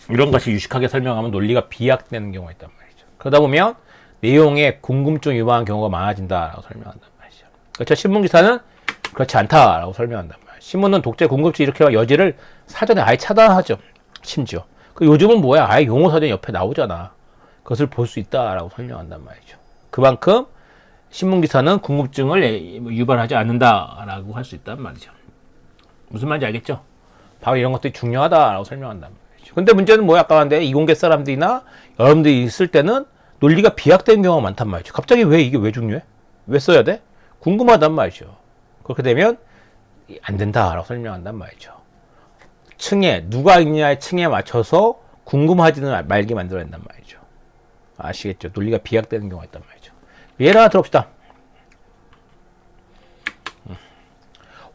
이런 것이 유식하게 설명하면 논리가 비약되는 경우가 있단 말이죠. 그러다 보면 내용에 궁금증 유발하는 경우가 많아진다라고 설명한단 말이죠. 그렇죠. 신문기사는 그렇지 않다라고 설명한단 말이에요. 신문은 독자의 궁금증을 일으킬 여지를 사전에 아예 차단하죠. 심지어. 요즘은 뭐야? 아예 용어사전이 옆에 나오잖아. 그것을 볼 수 있다라고 설명한단 말이죠. 그만큼 신문기사는 궁금증을 유발하지 않는다라고 할 수 있단 말이죠. 무슨 말인지 알겠죠? 바로 이런 것들이 중요하다라고 설명한단 말이죠. 근데 문제는 뭐야? 아까 말한데 이공계 사람들이나 여러분들이 있을 때는 논리가 비약되는 경우가 많단 말이죠. 갑자기 이게 왜 중요해? 왜 써야 돼? 궁금하단 말이죠. 그렇게 되면 안 된다라고 설명한단 말이죠. 누가 있냐의 층에 맞춰서 궁금하지는 말게 만들어낸단 말이죠. 아시겠죠? 논리가 비약되는 경우가 있단 말이죠. 예를 하나 들어봅시다.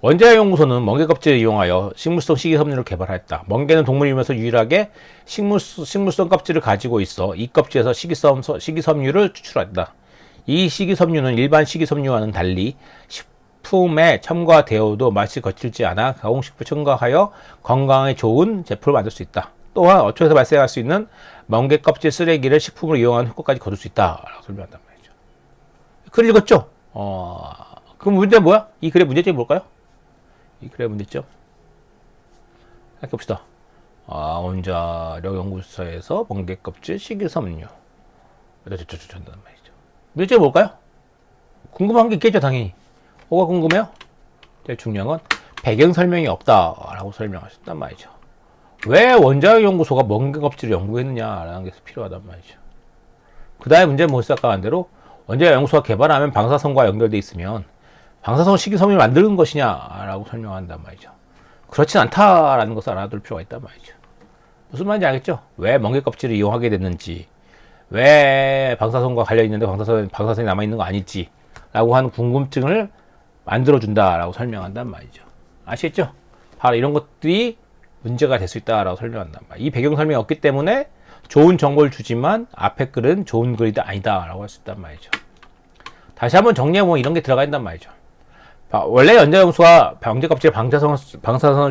원자의 연구소는 멍게 껍질을 이용하여 식물성 식이섬유를 개발했다. 멍게는 동물이면서 유일하게 식물성 껍질을 가지고 있어 이 껍질에서 식이섬유를 추출한다. 이 식이섬유는 일반 식이섬유와는 달리 식품에 첨가되어도 맛이 거칠지 않아 가공식품에 첨가하여 건강에 좋은 제품을 만들 수 있다. 또한 어초에서 발생할 수 있는 멍게 껍질 쓰레기를 식품으로 이용하는 효과까지 거둘 수 있다. 라고 설명한단 말이죠. 글 읽었죠? 그럼 문제는 뭐야? 이 글의 문제점이 뭘까요? 이 글의 문제점? 생각해 봅시다. 원자력 연구소에서 멍게 껍질 식이섬유. 한단 말이죠. 문제점이 뭘까요? 궁금한 게 있겠죠, 당연히. 뭐가 궁금해요? 제일 중요한 건 배경 설명이 없다라고 설명하셨단 말이죠. 왜 원자력 연구소가 멍게 껍질을 연구했느냐라는 게 필요하단 말이죠. 그 다음에 문제는 뭐였어? 아까 한 대로 원자력 연구소가 개발하면 방사선과 연결돼 있으면 방사선 식이섬유를 만드는 것이냐라고 설명한단 말이죠. 그렇진 않다라는 것을 알아둘 필요가 있단 말이죠. 무슨 말인지 알겠죠? 왜 멍게 껍질을 이용하게 됐는지, 왜 방사선과 관련 있는데 방사선이 남아있는 거 아닐지 라고 하는 궁금증을 만들어준다라고 설명한단 말이죠. 아시겠죠? 바로 이런 것들이 문제가 될 수 있다라고 설명한단 말이에요. 이 배경 설명이 없기 때문에 좋은 정보를 주지만 앞에 글은 좋은 글이 아니다라고 할 수 있단 말이죠. 다시 한번 정리해보면 이런 게 들어가 있단 말이죠. 원래 연자연수가 멍게 껍질 방사선을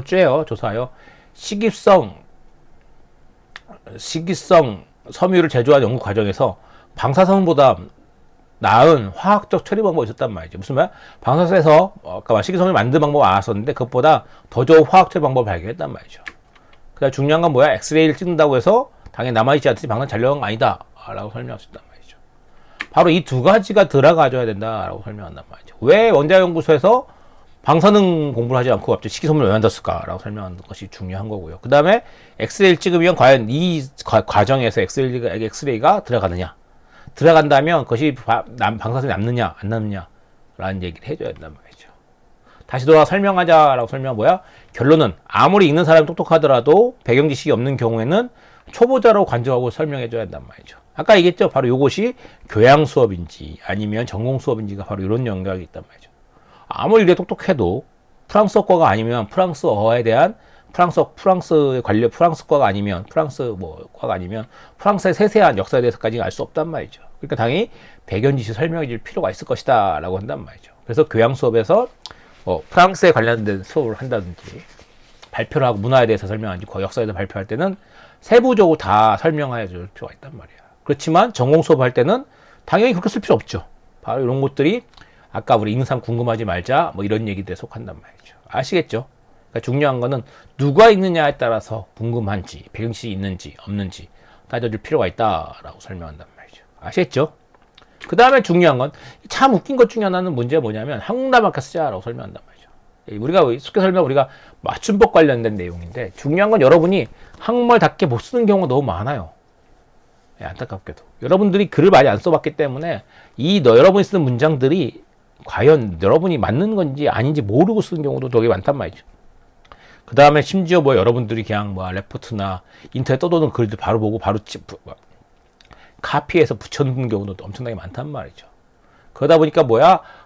쬐요. 조사하여 식이성 섬유를 제조하는 연구 과정에서 방사선보다 나은 화학적 처리 방법이 있었단 말이죠. 무슨 말? 방사선에서 아까 식이섬유 만드는 방법을 알았었는데 그것보다 더 좋은 화학 처리 방법을 발견했단 말이죠. 그다음 중요한 건 뭐야? 엑스레이를 찍는다고 해서 당연히 남아있지 않듯이 방사선 잘 나온 거 아니다 라고 설명할 수 있단 말이죠. 바로 이 두 가지가 들어가줘야 된다라고 설명한단 말이죠. 왜 원자연구소에서 방사능 공부를 하지 않고 갑자기 식이섬유를 왜 만들었을까라고 설명하는 것이 중요한 거고요. 그 다음에 엑스레이를 찍으면 과연 이 과정에서 엑스레이가 들어가느냐, 들어간다면 그것이 방사선이 남느냐 안 남느냐 라는 얘기를 해줘야 된단 말이죠. 다시 돌아가 설명하자라고 설명 뭐야? 결론은 아무리 읽는 사람이 똑똑하더라도 배경 지식이 없는 경우에는 초보자로 간주하고 설명해줘야 한단 말이죠. 아까 얘기했죠. 바로 이것이 교양 수업인지 아니면 전공 수업인지가 바로 이런 영역이 있단 말이죠. 아무리 이렇게 똑똑해도 프랑스어과가 아니면 프랑스어에 대한 프랑스에 관련 프랑스과가 아니면 과가 아니면 프랑스의 세세한 역사에 대해서까지 알 수 없단 말이죠. 그러니까 당연히 배경 지식 설명해 줄 필요가 있을 것이다라고 한단 말이죠. 그래서 교양 수업에서 프랑스에 관련된 수업을 한다든지 발표를 하고 문화에 대해서 설명하지 역사에 대해서 발표할 때는 세부적으로 다 설명해 줄 필요가 있단 말이야. 그렇지만 전공 수업 할 때는 당연히 그렇게 쓸 필요 없죠. 바로 이런 것들이 아까 우리 읽는 사람 궁금하지 말자 뭐 이런 얘기들에 속한단 말이죠. 아시겠죠? 그러니까 중요한 거는 누가 읽느냐에 따라서 궁금한지 배경지식이 있는지 없는지 따져줄 필요가 있다라고 설명한단 말이죠. 아시겠죠? 그 다음에 중요한 건 참 웃긴 것 중에 하나는 문제가 뭐냐면 한국말밖에 쓰자라고 설명한단 말이죠. 우리가 쉽게 설명 우리가 맞춤법 관련된 내용인데 중요한 건 여러분이 한국말답게 못 쓰는 경우가 너무 많아요. 안타깝게도 여러분들이 글을 많이 안 써봤기 때문에 여러분이 쓰는 문장들이 과연 여러분이 맞는 건지 아닌지 모르고 쓰는 경우도 되게 많단 말이죠. 그 다음에 심지어 여러분들이 그냥 레포트나 인터넷 떠도는 글들 바로 보고 바로 카피해서 붙여놓는 경우도 엄청나게 많단 말이죠. 그러다 보니까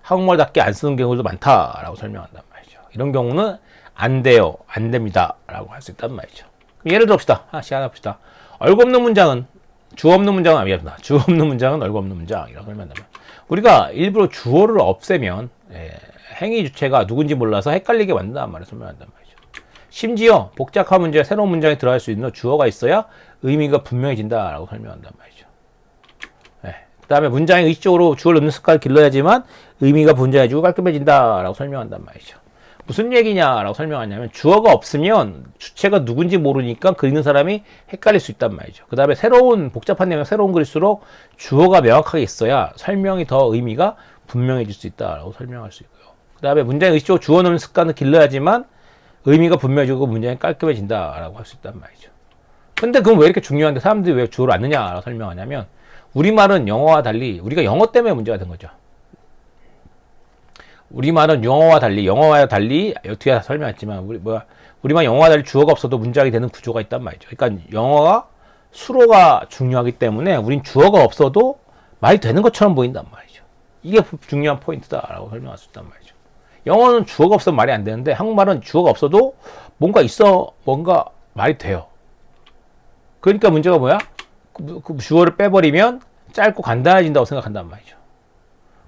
한국말답게 안 쓰는 경우도 많다라고 설명한단 말이죠. 이런 경우는 안 돼요, 안 됩니다 라고 할 수 있단 말이죠. 예를 들읍시다. 하나씩 하나 봅시다. 얼굴 없는 문장은 주어 없는 문장은 아니었다. 주어 없는 문장은 얼굴 없는 문장이라고 설명한다면 우리가 일부러 주어를 없애면 행위 주체가 누군지 몰라서 헷갈리게 만든단 말을 설명한단 말이죠. 심지어 복잡한 문제, 새로운 문장에 들어갈 수 있는 주어가 있어야 의미가 분명해진다라고 설명한단 말이죠. 그 다음에 문장에 의식적으로 주어를 넣는 습관을 길러야지만 의미가 분명해지고 깔끔해진다라고 설명한단 말이죠. 무슨 얘기냐라고 설명하냐면 주어가 없으면 주체가 누군지 모르니까 글 읽는 사람이 헷갈릴 수 있단 말이죠. 그 다음에 복잡한 내용, 새로운 글일수록 주어가 명확하게 있어야 설명이 더 의미가 분명해질 수 있다라고 설명할 수 있고요. 그 다음에 문장에 의식적으로 주어 넣는 습관을 길러야지만 의미가 분명해지고 문장이 깔끔해진다라고 할 수 있단 말이죠. 근데 그건 왜 이렇게 중요한데 사람들이 왜 주어를 안 넣냐라고 설명하냐면 우리말은 영어와 달리 우리가 영어 때문에 문제가 된 거죠. 우리말은 영어와 달리 어떻게 설명했지만 우리말 영어와 달리 주어가 없어도 문장이 되는 구조가 있단 말이죠. 그러니까 영어가 수로가 중요하기 때문에 우린 주어가 없어도 말이 되는 것처럼 보인단 말이죠. 이게 중요한 포인트다라고 설명할 수 있단 말이죠. 영어는 주어가 없으면 말이 안 되는데 한국말은 주어가 없어도 뭔가 말이 돼요. 그러니까 문제가 뭐야? 그 주어를 빼버리면 짧고 간단해진다고 생각한단 말이죠.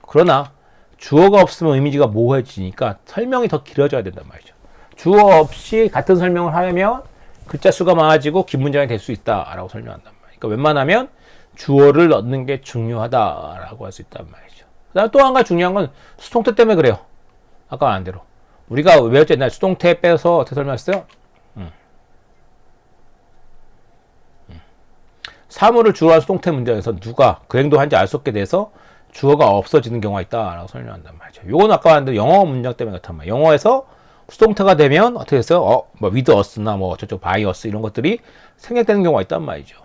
그러나 주어가 없으면 이미지가 모호해지니까 설명이 더 길어져야 된단 말이죠. 주어 없이 같은 설명을 하면 글자 수가 많아지고 긴 문장이 될 수 있다라고 설명한단 말이에요. 그러니까 웬만하면 주어를 넣는 게 중요하다라고 할 수 있단 말이죠. 그다음에 또 한 가지 중요한 건 수동태 때문에 그래요. 아까 말한 대로 우리가 외웠죠. 옛날 수동태 빼서 어떻게 설명했어요? 사물을 주어로 한 수동태 문장에서 누가 그 행동한지 알 수 없게 돼서 주어가 없어지는 경우가 있다라고 설명한단 말이죠. 요건 아까 말한 대로 영어 문장 때문에 그렇단 말이에요. 영어에서 수동태가 되면 어떻게 됐어요? with us나 by us 이런 것들이 생략되는 경우가 있단 말이죠.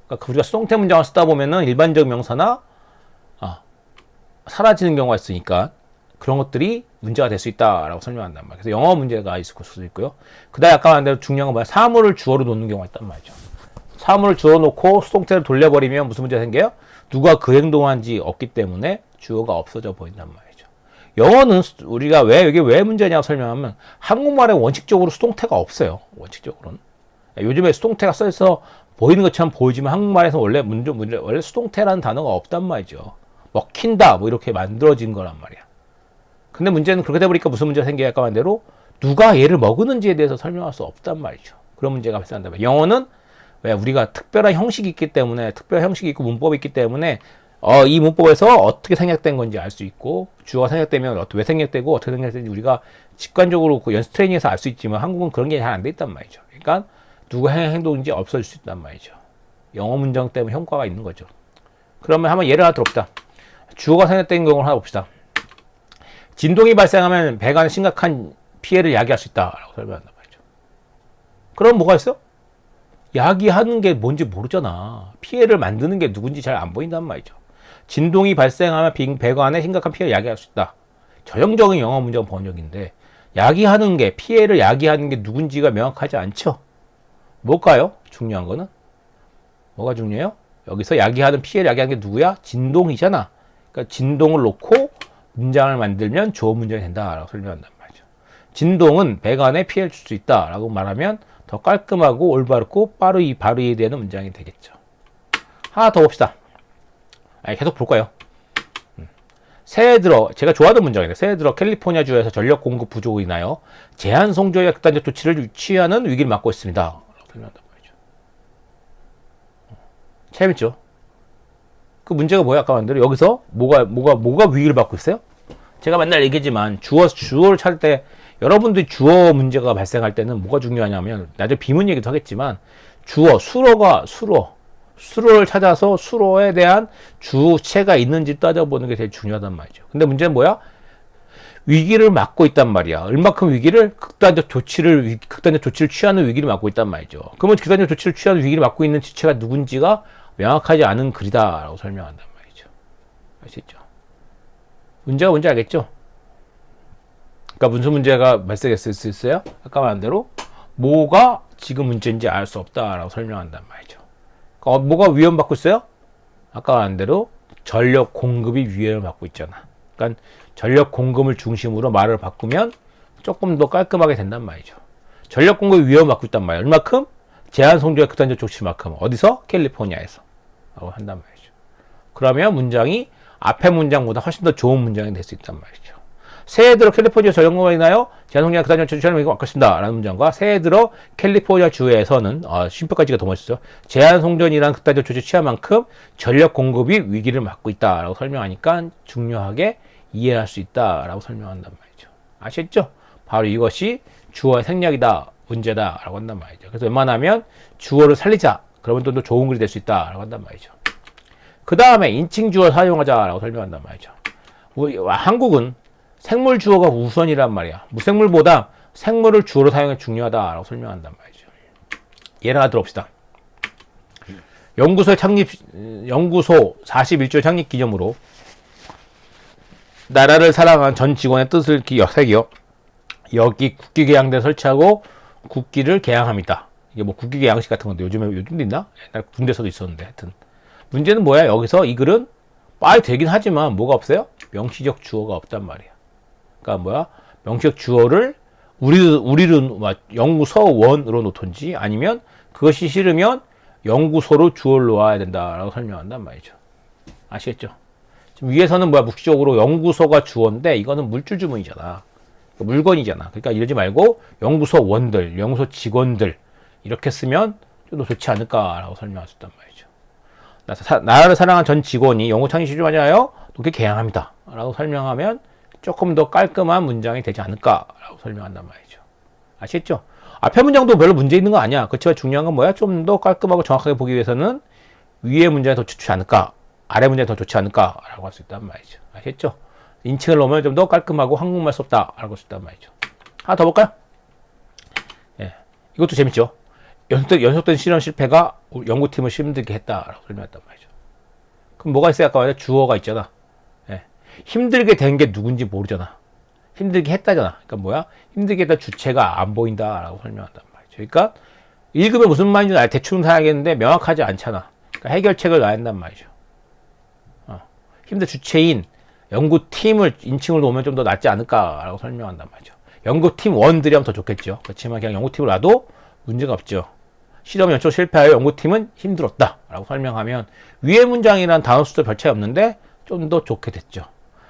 그러니까 우리가 수동태 문장을 쓰다 보면은 일반적 명사나 사라지는 경우가 있으니까 그런 것들이 문제가 될 수 있다라고 설명한단 말이에요. 그래서 영어 문제가 있을 수도 있고요. 그 다음에 아까 말한 대로 중요한 건 뭐야? 사물을 주어로 놓는 경우가 있단 말이죠. 사물을 주어 놓고 수동태를 돌려버리면 무슨 문제가 생겨요? 누가 그 행동한지 없기 때문에 주어가 없어져 보인단 말이죠. 영어는 우리가 이게 왜 문제냐고 설명하면 한국말에 원칙적으로 수동태가 없어요. 원칙적으로는. 요즘에 수동태가 써서 보이는 것처럼 보이지만 한국말에서 원래 수동태라는 단어가 없단 말이죠. 먹힌다 이렇게 만들어진 거란 말이야. 근데 문제는 그렇게 돼버리니까 무슨 문제가 생겨요? 아까 말한 대로 누가 얘를 먹었는지에 대해서 설명할 수 없단 말이죠. 그런 문제가 발생한단 말이에요. 영어는 왜 우리가 특별한 형식이 있기 때문에 특별한 형식이 있고 문법이 있기 때문에 이 문법에서 어떻게 생략된 건지 알 수 있고 주어가 생략되면 왜 생략되고 어떻게 생략되는지 우리가 직관적으로 그 연습 트레이닝에서 알 수 있지만 한국은 그런 게 잘 안 돼 있단 말이죠. 그러니까 누가 행동인지 없어질 수 있단 말이죠. 영어 문장 때문에 효과가 있는 거죠. 그러면 한번 예를 하나 들어봅시다. 주어가 생략된 경우를 하나 봅시다. 진동이 발생하면 배관에 심각한 피해를 야기할 수 있다라고 설명한단 말이죠. 그럼 뭐가 있어? 야기하는 게 뭔지 모르잖아. 피해를 만드는 게 누군지 잘 안 보인단 말이죠. 진동이 발생하면 배관에 심각한 피해를 야기할 수 있다. 전형적인 영어 문장 번역인데 야기하는 게, 피해를 야기하는 게 누군지가 명확하지 않죠. 뭘까요? 중요한 거는? 뭐가 중요해요? 여기서 야기하는, 피해를 야기하는 게 누구야? 진동이잖아. 그러니까 진동을 놓고 문장을 만들면 좋은 문장이 된다라고 설명한단 말이죠. 진동은 배관에 피해를 줄 수 있다라고 말하면 더 깔끔하고 올바르고 빠르게 발휘되는 문장이 되겠죠. 하나 더 봅시다. 계속 볼까요? 새해 들어, 제가 좋아하는 문장이에요. 새해 들어 캘리포니아주에서 전력 공급 부족으로 인하여 제한 송조의 극단적 조치를 취하는 위기를 맞고 있습니다. 라고 설명한단 말이죠. 재밌죠? 그 문제가 뭐야? 아까 말한 대로 여기서 뭐가 위기를 맞고 있어요? 제가 맨날 얘기하지만 주어를 찾을 때 여러분들이 주어 문제가 발생할 때는 뭐가 중요하냐면 나중에 비문 얘기도 하겠지만 수로를 찾아서 수로에 대한 주체가 있는지 따져보는 게 되게 중요하단 말이죠. 근데 문제는 뭐야? 위기를 맞고 있단 말이야. 얼마큼 위기를? 극단적 조치를 취하는 위기를 맞고 있단 말이죠. 그러면 극단적 조치를 취하는 위기를 맞고 있는 주체가 누군지가 명확하지 않은 글이다라고 설명한단 말이죠. 아시죠? 문제가 뭔지 알겠죠? 그러니까 무슨 문제가 발생했을 수 있어요? 아까 말한 대로 뭐가 지금 문제인지 알 수 없다라고 설명한단 말이죠. 뭐가 위험받고 있어요? 아까 말한 대로 전력 공급이 위험을 받고 있잖아. 그러니까 전력 공급을 중심으로 말을 바꾸면 조금 더 깔끔하게 된단 말이죠. 전력 공급이 위험을 받고 있단 말이에요. 얼마큼? 제한 송조의 극단적 조치만큼. 어디서? 캘리포니아에서. 라고 한단 말이죠. 그러면 문장이 앞의 문장보다 훨씬 더 좋은 문장이 될 수 있단 말이죠. 새해 들어 캘리포니아 전력 공급으로 인하여 제한 송조의 극단적 조치를 받고 있습니다. 라는 문장과 새해 들어 캘리포니아 주에서는 쉼표까지가 더 멋있어요. 제한 송전이란 극단적 조치 취한 만큼 전력 공급이 위기를 맞고 있다라고 설명하니까 중요하게 이해할 수 있다라고 설명한단 말이죠. 아셨죠? 바로 이것이 주어의 생략이다, 문제다라고 한단 말이죠. 그래서 웬만하면 주어를 살리자. 그러면 또 좋은 글이 될 수 있다라고 한단 말이죠. 그 다음에 인칭 주어를 사용하자라고 설명한단 말이죠. 한국은 생물 주어가 우선이란 말이야. 무생물보다 생물을 주어로 사용해 중요하다라고 설명한단 말이죠. 예를 하나 들어봅시다. 연구소 41조 창립 기념으로 나라를 사랑한 전 직원의 뜻을 새겨 여기 국기 개양대 설치하고 국기를 개양합니다. 이게 뭐 국기 개양식 같은 건데 요즘도 있나? 옛날 군대에서도 있었는데 하여튼 문제는 뭐야? 여기서 이 글은 빨리 되긴 하지만 뭐가 없어요? 명시적 주어가 없단 말이야. 그러니까 뭐야? 명시적 주어를 우리는 연구소원으로 놓던지 아니면 그것이 싫으면 연구소로 주어를 놓아야 된다라고 설명한단 말이죠. 아시겠죠? 지금 위에서는 뭐야? 묵시적으로 연구소가 주어인데 이거는 물질 주문이잖아. 물건이잖아. 그러니까 이러지 말고 연구소원들, 연구소 직원들 이렇게 쓰면 좀 더 좋지 않을까라고 설명할 수 있단 말이죠. 나라를 사랑한 전 직원이 연구 창립 시주하여 높게 개양합니다. 라고 설명하면 조금 더 깔끔한 문장이 되지 않을까라고 설명한단 말이죠. 아시겠죠? 앞에 문장도 별로 문제 있는 거 아니야. 그렇지만 중요한 건 뭐야? 좀 더 깔끔하고 정확하게 보기 위해서는 위의 문장이 더 좋지 않을까? 아래 문장이 더 좋지 않을까라고 할 수 있단 말이죠. 아시겠죠? 인칭을 넣으면 좀 더 깔끔하고 한국말 썼다라고 할 수 있단 말이죠. 하나 더 볼까요? 예, 이것도 재밌죠? 연속된 실험 실패가 연구팀을 힘들게 했다라고 설명했단 말이죠. 그럼 뭐가 있어요? 아까 말한 주어가 있잖아. 예, 힘들게 된 게 누군지 모르잖아. 힘들게 했다잖아. 그러니까 뭐야? 힘들게 했다 주체가 안 보인다라고 설명한단 말이죠. 그러니까 읽으면 무슨 말인지 대충 사야겠는데 명확하지 않잖아. 그러니까 해결책을 놔야 한단 말이죠. 힘든 주체인 연구팀을 인칭을 놓으면 좀 더 낫지 않을까라고 설명한단 말이죠. 연구팀 원들이 하면 더 좋겠죠. 그렇지만 그냥 연구팀을 놔도 문제가 없죠. 실험 연초 실패하여 연구팀은 힘들었다라고 설명하면 위의 문장이란 단어 수도 별 차이 없는데 좀 더 좋게 됐죠.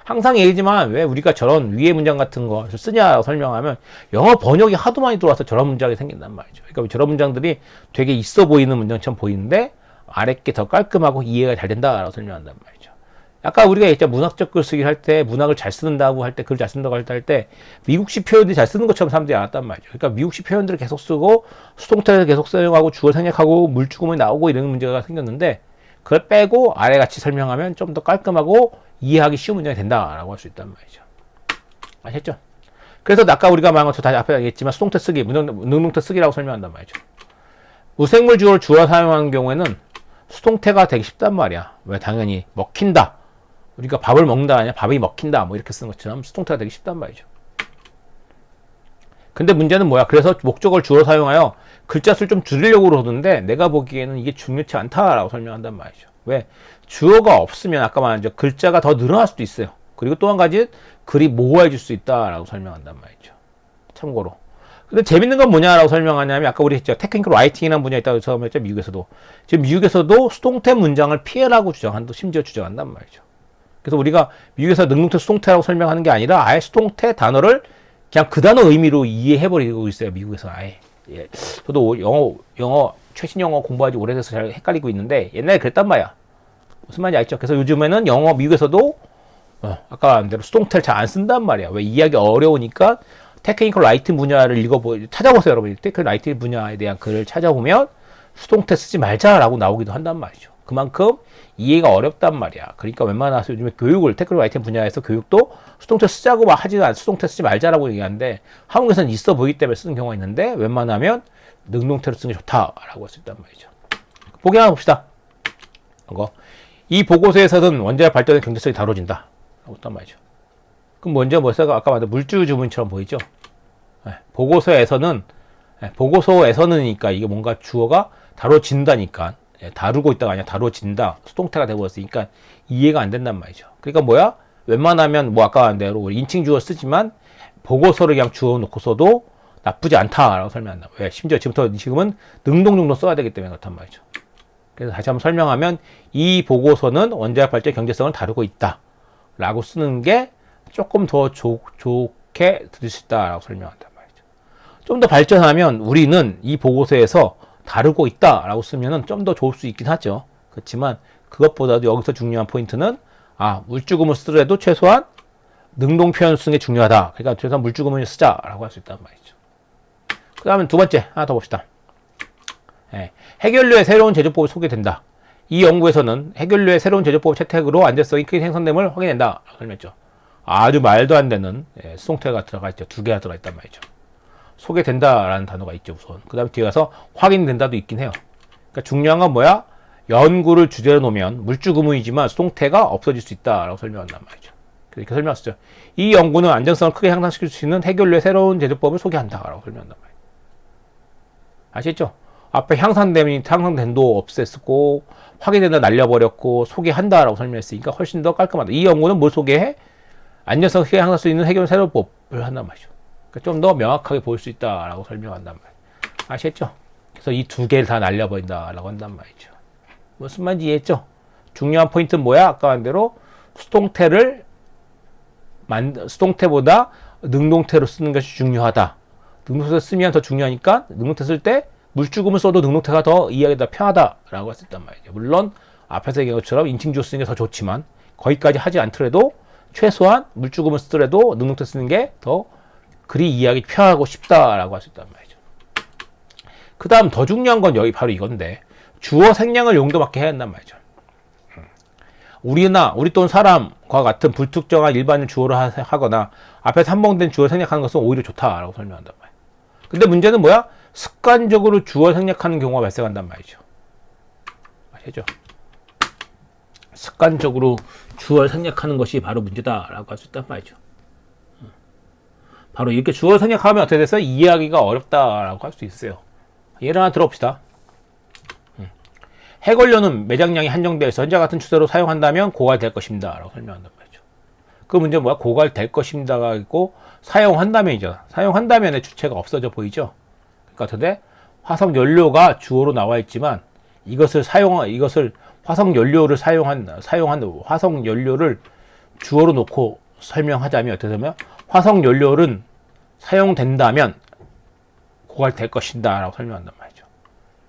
항상 얘기지만 왜 우리가 저런 위의 문장 같은 거 쓰냐라고 설명하면 영어 번역이 하도 많이 들어와서 저런 문장이 생긴단 말이죠. 그러니까 저런 문장들이 되게 있어 보이는 문장처럼 보이는데 아랫게 더 깔끔하고 이해가 잘 된다라고 설명한단 말이죠. 아까 우리가 얘기했죠. 문학적 글쓰기 할 때 문학을 잘 쓰는다고 할 때 글 잘 쓴다고 할 때 미국식 표현들이 잘 쓰는 것처럼 사람들이 알았단 말이죠. 그러니까 미국식 표현들을 계속 쓰고 수동태를 계속 사용하고 주어 생략하고 물주음이 나오고 이런 문제가 생겼는데 그걸 빼고 아래 같이 설명하면 좀 더 깔끔하고 이해하기 쉬운 문장이 된다라고 할 수 있단 말이죠. 아셨죠? 그래서 아까 우리가 말한 것처럼 다시 앞에 얘기했지만 수동태 쓰기, 능동태 쓰기라고 설명한단 말이죠. 무생물 주어를 주어 사용하는 경우에는 수동태가 되게 쉽단 말이야. 왜? 당연히 먹힌다. 우리가 밥을 먹는다 아니야 밥이 먹힌다 뭐 이렇게 쓰는 것처럼 수동태가 되게 쉽단 말이죠. 근데 문제는 뭐야? 그래서 목적을 주어로 사용하여 글자 수를 좀 줄이려고 그러는데 내가 보기에는 이게 중요치 않다라고 설명한단 말이죠. 왜? 주어가 없으면 아까 말한 글자가 더 늘어날 수도 있어요. 그리고 또 한 가지 글이 모호해질 수 있다라고 설명한단 말이죠. 참고로. 근데 재밌는 건 뭐냐라고 설명하냐면 아까 우리 했죠. 테크니컬 라이팅이라는 분야에 있다고 처음 했죠. 미국에서도. 지금 미국에서도 수동태 문장을 피해라고 심지어 주장한단 말이죠. 그래서 우리가 미국에서 능동태 수동태라고 설명하는 게 아니라 아예 수동태 단어를 그냥 그 단어 의미로 이해해버리고 있어요. 미국에서 아예. 예. 저도 영어, 최신 영어 공부하지 오래돼서 잘 헷갈리고 있는데 옛날에 그랬단 말이야. 무슨 말인지 알죠? 그래서 요즘에는 영어 미국에서도 아까 말한 대로 수동태를 잘 안 쓴단 말이야. 왜? 이해하기 어려우니까 테크니컬 라이팅 분야를 찾아보세요, 여러분. 테크니컬 라이팅 분야에 대한 글을 찾아보면 수동태 쓰지 말자라고 나오기도 한단 말이죠. 그만큼 이해가 어렵단 말이야. 그러니까 웬만해서 요즘에 교육을, 테크니컬 라이팅 분야에서 교육도 수동태 쓰자고 막 하지도 않고 수동태 쓰지 말자라고 얘기하는데 한국에서는 있어 보이기 때문에 쓰는 경우가 있는데 웬만하면 능동태로 쓰는 게 좋다라고 할 수 있단 말이죠. 보기 하나 봅시다. 이 보고서에서는 원자력 발전의 경제성이 다뤄진다. 라고 했단 말이죠. 그럼 먼저 아까 말한 물주 주문처럼 보이죠? 보고서에서는니까 이게 뭔가 주어가 다뤄진다니까. 다루고 있다가 아니라 다뤄진다. 수동태가 되어버렸으니까 이해가 안 된단 말이죠. 그러니까 뭐야? 웬만하면 아까 말한 대로 우리 인칭 주어 쓰지만 보고서를 그냥 주어 놓고서도 나쁘지 않다라고 설명한다. 왜? 심지어 지금은 능동 정도 써야 되기 때문에 그렇단 말이죠. 그래서 다시 한번 설명하면 이 보고서는 원자력 발전 경제성을 다루고 있다. 라고 쓰는 게 조금 더 좋게 들을 수 있다라고 설명한단 말이죠. 좀 더 발전하면 우리는 이 보고서에서 다루고 있다라고 쓰면은 좀 더 좋을 수 있긴 하죠. 그렇지만 그것보다도 여기서 중요한 포인트는 물주구문 쓰더라도 최소한 능동 표현 쓰는 게 중요하다. 그러니까 최소한 물주구문을 쓰자라고 할 수 있단 말이죠. 그 다음에 두 번째 하나 더 봅시다. 해결료의 새로운 제조법이 소개된다. 이 연구에서는 해결료의 새로운 제조법 채택으로 안전성이 크게 생성됨을 확인한다. 설명했죠. 아주 말도 안 되는 수동태가 들어가 있죠. 두 개가 들어가 있단 말이죠. 소개된다라는 단어가 있죠, 우선. 그 다음에 뒤에 가서 확인된다도 있긴 해요. 그러니까 중요한 건 뭐야? 연구를 주제로 놓으면 물주구문이지만 수동태가 없어질 수 있다라고 설명한단 말이죠. 이렇게 설명했죠. 이 연구는 안전성을 크게 향상시킬 수 있는 해결료의 새로운 제조법을 소개한다라고 설명한단 말이에요. 아시겠죠? 앞에 향상된도 없앴고 확인된다 날려버렸고 소개한다라고 설명했으니까 훨씬 더 깔끔하다. 이 연구는 뭘 소개해? 안전성을 크게 향상할 수 있는 해결 새로운 법을 한단 말이죠. 그러니까 좀 더 명확하게 볼 수 있다라고 설명한단 말이에요. 아시겠죠? 그래서 이 두 개를 다 날려버린다라고 한단 말이죠. 무슨 말인지 이해했죠? 중요한 포인트는 뭐야? 아까 한 대로 수동태보다 능동태로 쓰는 것이 중요하다. 능동태로 쓰면 더 중요하니까 능동태 쓸 때 물주구문 써도 능동태가 더 이해하기가 편하다라고 할 수 있단 말이죠. 물론 앞에서 얘기한 것처럼 인칭주어 쓰는 게 더 좋지만 거기까지 하지 않더라도 최소한 물주구문 쓰더라도 능동태 쓰는 게 더 글이 이해하기 편하고 쉽다라고 할 수 있단 말이죠. 그 다음 더 중요한 건 여기 바로 이건데 주어 생략을 용도받게 해야 한단 말이죠. 우리 또는 사람과 같은 불특정한 일반을 주어로 하거나 앞에서 한봉된 주어 생략하는 것은 오히려 좋다라고 설명한단 말이에요. 근데 문제는 뭐야? 습관적으로 주어 생략하는 경우가 발생한단 말이죠. 아시죠? 습관적으로 주어 생략하는 것이 바로 문제다라고 할 수 있단 말이죠. 바로 이렇게 주어 생략하면 어떻게 돼서 이해하기가 어렵다라고 할 수 있어요. 예를 하나 들어봅시다. 해걸료는 매장량이 한정되어 있어 현재 같은 추세로 사용한다면 고갈될 것입니다. 라고 설명한단 말이죠. 그 문제는 뭐야? 고갈될 것입니다가 있고 사용한다면이죠. 사용한다면의 주체가 없어져 보이죠. 그러니까 어떻게 화석 연료가 주어로 나와 있지만 이것을 화석 연료를 사용한 화석 연료를 주어로 놓고 설명하자면 어떻게 되면 화석 연료는 사용된다면 고갈될 것이다 라고 설명한단 말이죠.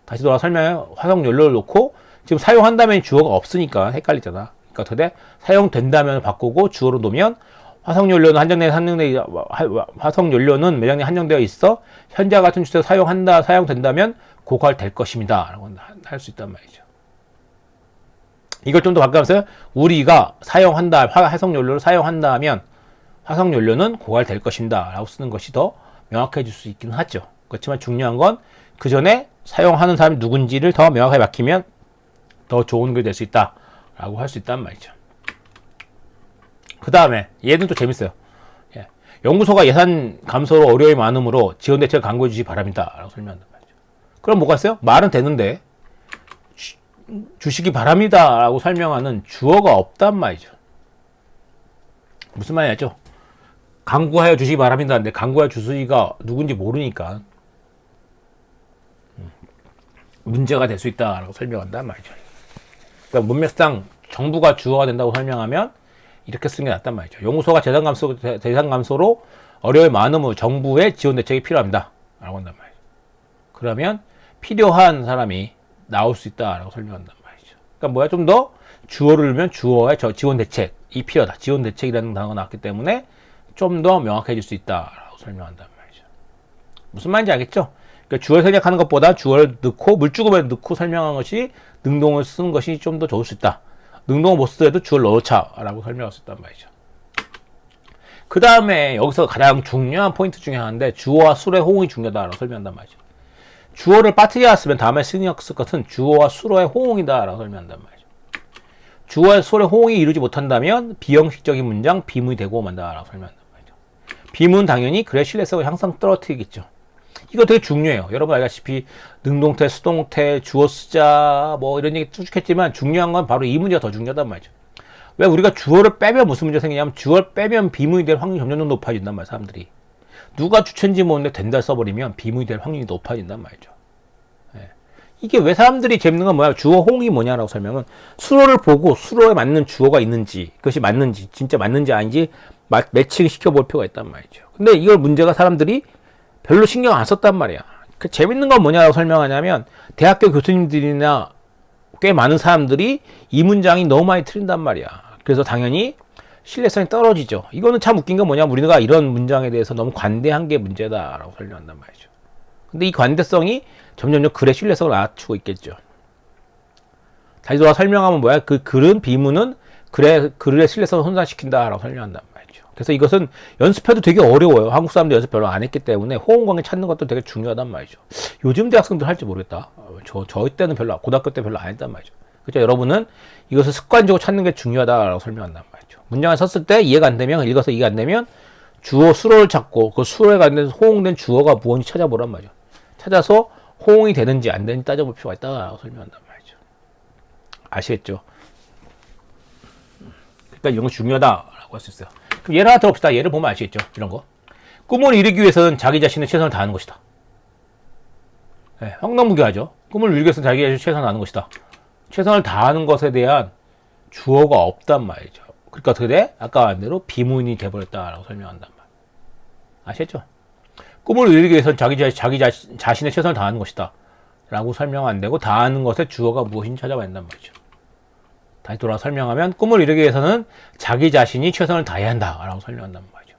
다시 돌아가 설명해. 화석 연료를 놓고 지금 사용한다면 주어가 없으니까 헷갈리잖아. 그러니까 어떻게 사용된다면 바꾸고 주어로 놓으면 화석 연료는 매장량에 한정되어 있어 현재 같은 추세로 사용된다면 고갈될 것입니다 라고 할 수 있단 말이죠. 이걸 좀 더 바꿔서 우리가 화석 연료를 사용한다면 화석 연료는 고갈될 것입니다 라고 쓰는 것이 더 명확해질 수 있긴 하죠. 그렇지만 중요한 건 그 전에 사용하는 사람이 누군지를 더 명확하게 밝히면 더 좋은 글이 될 수 있다 라고 할 수 있단 말이죠. 그 다음에 얘는 또 재밌어요. 연구소가 예산 감소로 어려움이 많으므로 지원 대책을 강구해 주시기 바랍니다. 라고 설명한단 말이죠. 그럼 뭐가 있어요? 말은 되는데 주시기 바랍니다. 라고 설명하는 주어가 없단 말이죠. 무슨 말이냐죠? 강구하여 주시기 바랍니다. 근데 강구하여 주시기가 누군지 모르니까 문제가 될 수 있다라고 설명한단 말이죠. 그러니까 문맥상 정부가 주어가 된다고 설명하면 이렇게 쓰는 게 낫단 말이죠. 연구소가 재산 감소로 어려움이 많으므로 정부의 지원 대책이 필요합니다. 라고 한단 말이죠. 그러면 필요한 사람이 나올 수 있다라고 설명한단 말이죠. 그러니까 뭐야? 좀 더 주어를 넣으면 주어의 지원 대책이 필요하다. 지원 대책이라는 단어가 나왔기 때문에 좀 더 명확해질 수 있다라고 설명한단 말이죠. 무슨 말인지 알겠죠? 그러니까 주어를 생략하는 것보다 주어를 넣고 물주급에 넣고 설명한 것이 능동을 쓰는 것이 좀 더 좋을 수 있다. 능동을 못 쓰더라도 주어를 넣어차라고 설명할 수 있단 말이죠. 그 다음에 여기서 가장 중요한 포인트 중에 하나인데 주어와 수로의 호응이 중요하다라고 설명한단 말이죠. 주어를 빠뜨려놨으면 다음에 신경 쓸 것은 주어와 수로의 호응이다라고 설명한단 말이죠. 주어와 수로의 호응이 이루지 못한다면 비형식적인 문장, 비문이 되고 만다라고 설명한단 말이죠. 비문은 당연히 글의 신뢰성을 항상 떨어뜨리겠죠. 이거 되게 중요해요. 여러분 알다시피 능동태, 수동태, 주어 쓰자 뭐 이런 얘기 쭉 했지만 중요한 건 바로 이 문제가 더 중요하단 말이죠. 왜 우리가 주어를 빼면 무슨 문제가 생기냐면 주어를 빼면 비문이 될 확률이 점점 높아진단 말이에요. 사람들이. 누가 주체인지 모르는데 된다 써버리면 비문이 될 확률이 높아진단 말이죠. 예. 이게 왜 사람들이 재밌는 건 뭐야? 주어 호응이 뭐냐라고 설명은 수로를 보고 수로에 맞는 주어가 있는지 그것이 맞는지 진짜 맞는지 아닌지 매칭 시켜볼 필요가 있단 말이죠. 근데 이걸 문제가 사람들이 별로 신경 안 썼단 말이야. 그 재밌는 건 뭐냐라고 설명하냐면 대학교 교수님들이나 꽤 많은 사람들이 이 문장이 너무 많이 틀린단 말이야. 그래서 당연히 신뢰성이 떨어지죠. 이거는 참 웃긴 건 뭐냐면 우리가 이런 문장에 대해서 너무 관대한 게 문제다라고 설명한단 말이죠. 근데 이 관대성이 점점 글의 신뢰성을 낮추고 있겠죠. 다시 돌아 설명하면 뭐야? 그 글은 비문은 글의 신뢰성을 손상시킨다라고 설명한단 말이죠. 그래서 이것은 연습해도 되게 어려워요. 한국 사람들 연습 별로 안 했기 때문에 호응관계 찾는 것도 되게 중요하단 말이죠. 요즘 대학생들 할지 모르겠다. 저희 때는 고등학교 때 별로 안 했단 말이죠. 그렇죠? 여러분은 이것을 습관적으로 찾는 게 중요하다라고 설명한단 말이죠. 문장을 썼을 때 이해가 안 되면, 읽어서 이해가 안 되면 주어, 수로를 찾고 그 수로에 관련 호응된 주어가 무엇인지 찾아보란 말이죠. 찾아서 호응이 되는지 안 되는지 따져볼 필요가 있다라고 설명한단 말이죠. 아시겠죠? 그러니까 이런 거 중요하다라고 할 수 있어요. 그럼 예를 하나 들어봅시다. 예를 보면 아시겠죠? 이런 거. 꿈을 이루기 위해서는 자기 자신의 최선을 다하는 것이다. 네, 황당무계하죠. 꿈을 이루기 위해서는 자기 자신의 최선을 다하는 것이다. 최선을 다하는 것에 대한 주어가 없단 말이죠. 그러니까 어떻게 돼? 아까 한 대로 비문이 돼버렸다라고 설명한단 말. 아시겠죠? 꿈을 이루기 위해서는 자기 자신의 최선을 다하는 것이다. 라고 설명 안 되고 다하는 것의 주어가 무엇인지 찾아봐야 된단 말이죠. 다시 돌아 설명하면 꿈을 이루기 위해서는 자기 자신이 최선을 다해야 한다 라고 설명한단 말이죠.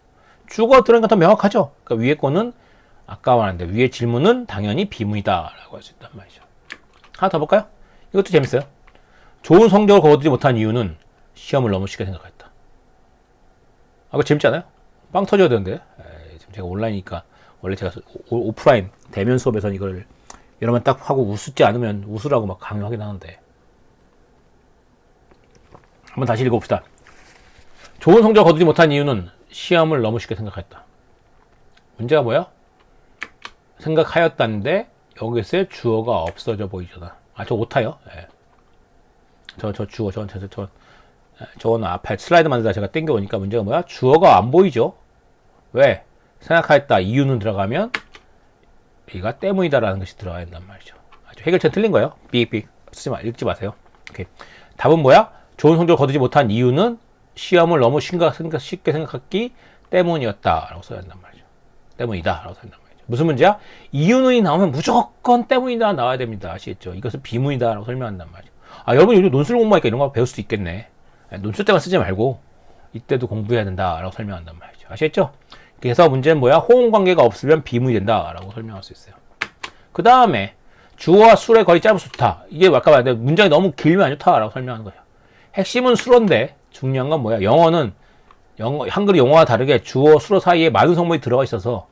주어가 들어가니까 더 명확하죠. 그러니까 위에 거는 아까 말했는데 위에 질문은 당연히 비문이다 라고 할 수 있단 말이죠. 하나 더 볼까요? 이것도 재밌어요. 좋은 성적을 거두지 못한 이유는 시험을 너무 쉽게 생각했다. 아, 이거 재밌지 않아요? 빵 터져야 되는데. 지금 제가 온라인이니까 원래 제가 오프라인 대면 수업에서는 이걸 여러분 딱 하고 웃지 않으면 웃으라고 막 강요하긴 하는데. 한번 다시 읽어봅시다. 좋은 성적을 거두지 못한 이유는 시험을 너무 쉽게 생각했다. 문제가 뭐야? 생각하였다는데 여기서 주어가 없어져 보이잖아. 아, 저 오타요? 예. 저 주어, 저거는 앞에 슬라이드 만들다 제가 땡겨오니까 문제가 뭐야? 주어가 안 보이죠? 왜? 생각하였다. 이유는 들어가면 이가 때문이다라는 것이 들어가야 된단 말이죠. 아주 해결책 틀린 거예요. 삑삑 읽지 마세요. 오케이. 답은 뭐야? 좋은 성적을 거두지 못한 이유는 시험을 너무 쉽게 생각했기 때문이었다라고 써야 한단 말이죠. 때문이다라고 써야 한단 말이죠. 무슨 문제야? 이유는이 나오면 무조건 때문이다 나와야 됩니다. 아시겠죠? 이것은 비문이다라고 설명한단 말이죠. 아, 여러분 요즘 논술 공부하니까 이런 거 배울 수 있겠네. 논술 때만 쓰지 말고 이때도 공부해야 된다라고 설명한단 말이죠. 아시겠죠? 그래서 문제는 뭐야? 호응 관계가 없으면 비문이 된다라고 설명할 수 있어요. 그 다음에 주어와 수로의 거리 짧아서 좋다. 이게 아까 말했는데 문장이 너무 길면 안 좋다라고 설명하는 거예요. 핵심은 수로인데 중요한 건 뭐야? 한글이 영어와 다르게 주어, 수로 사이에 많은 성분이 들어가 있어서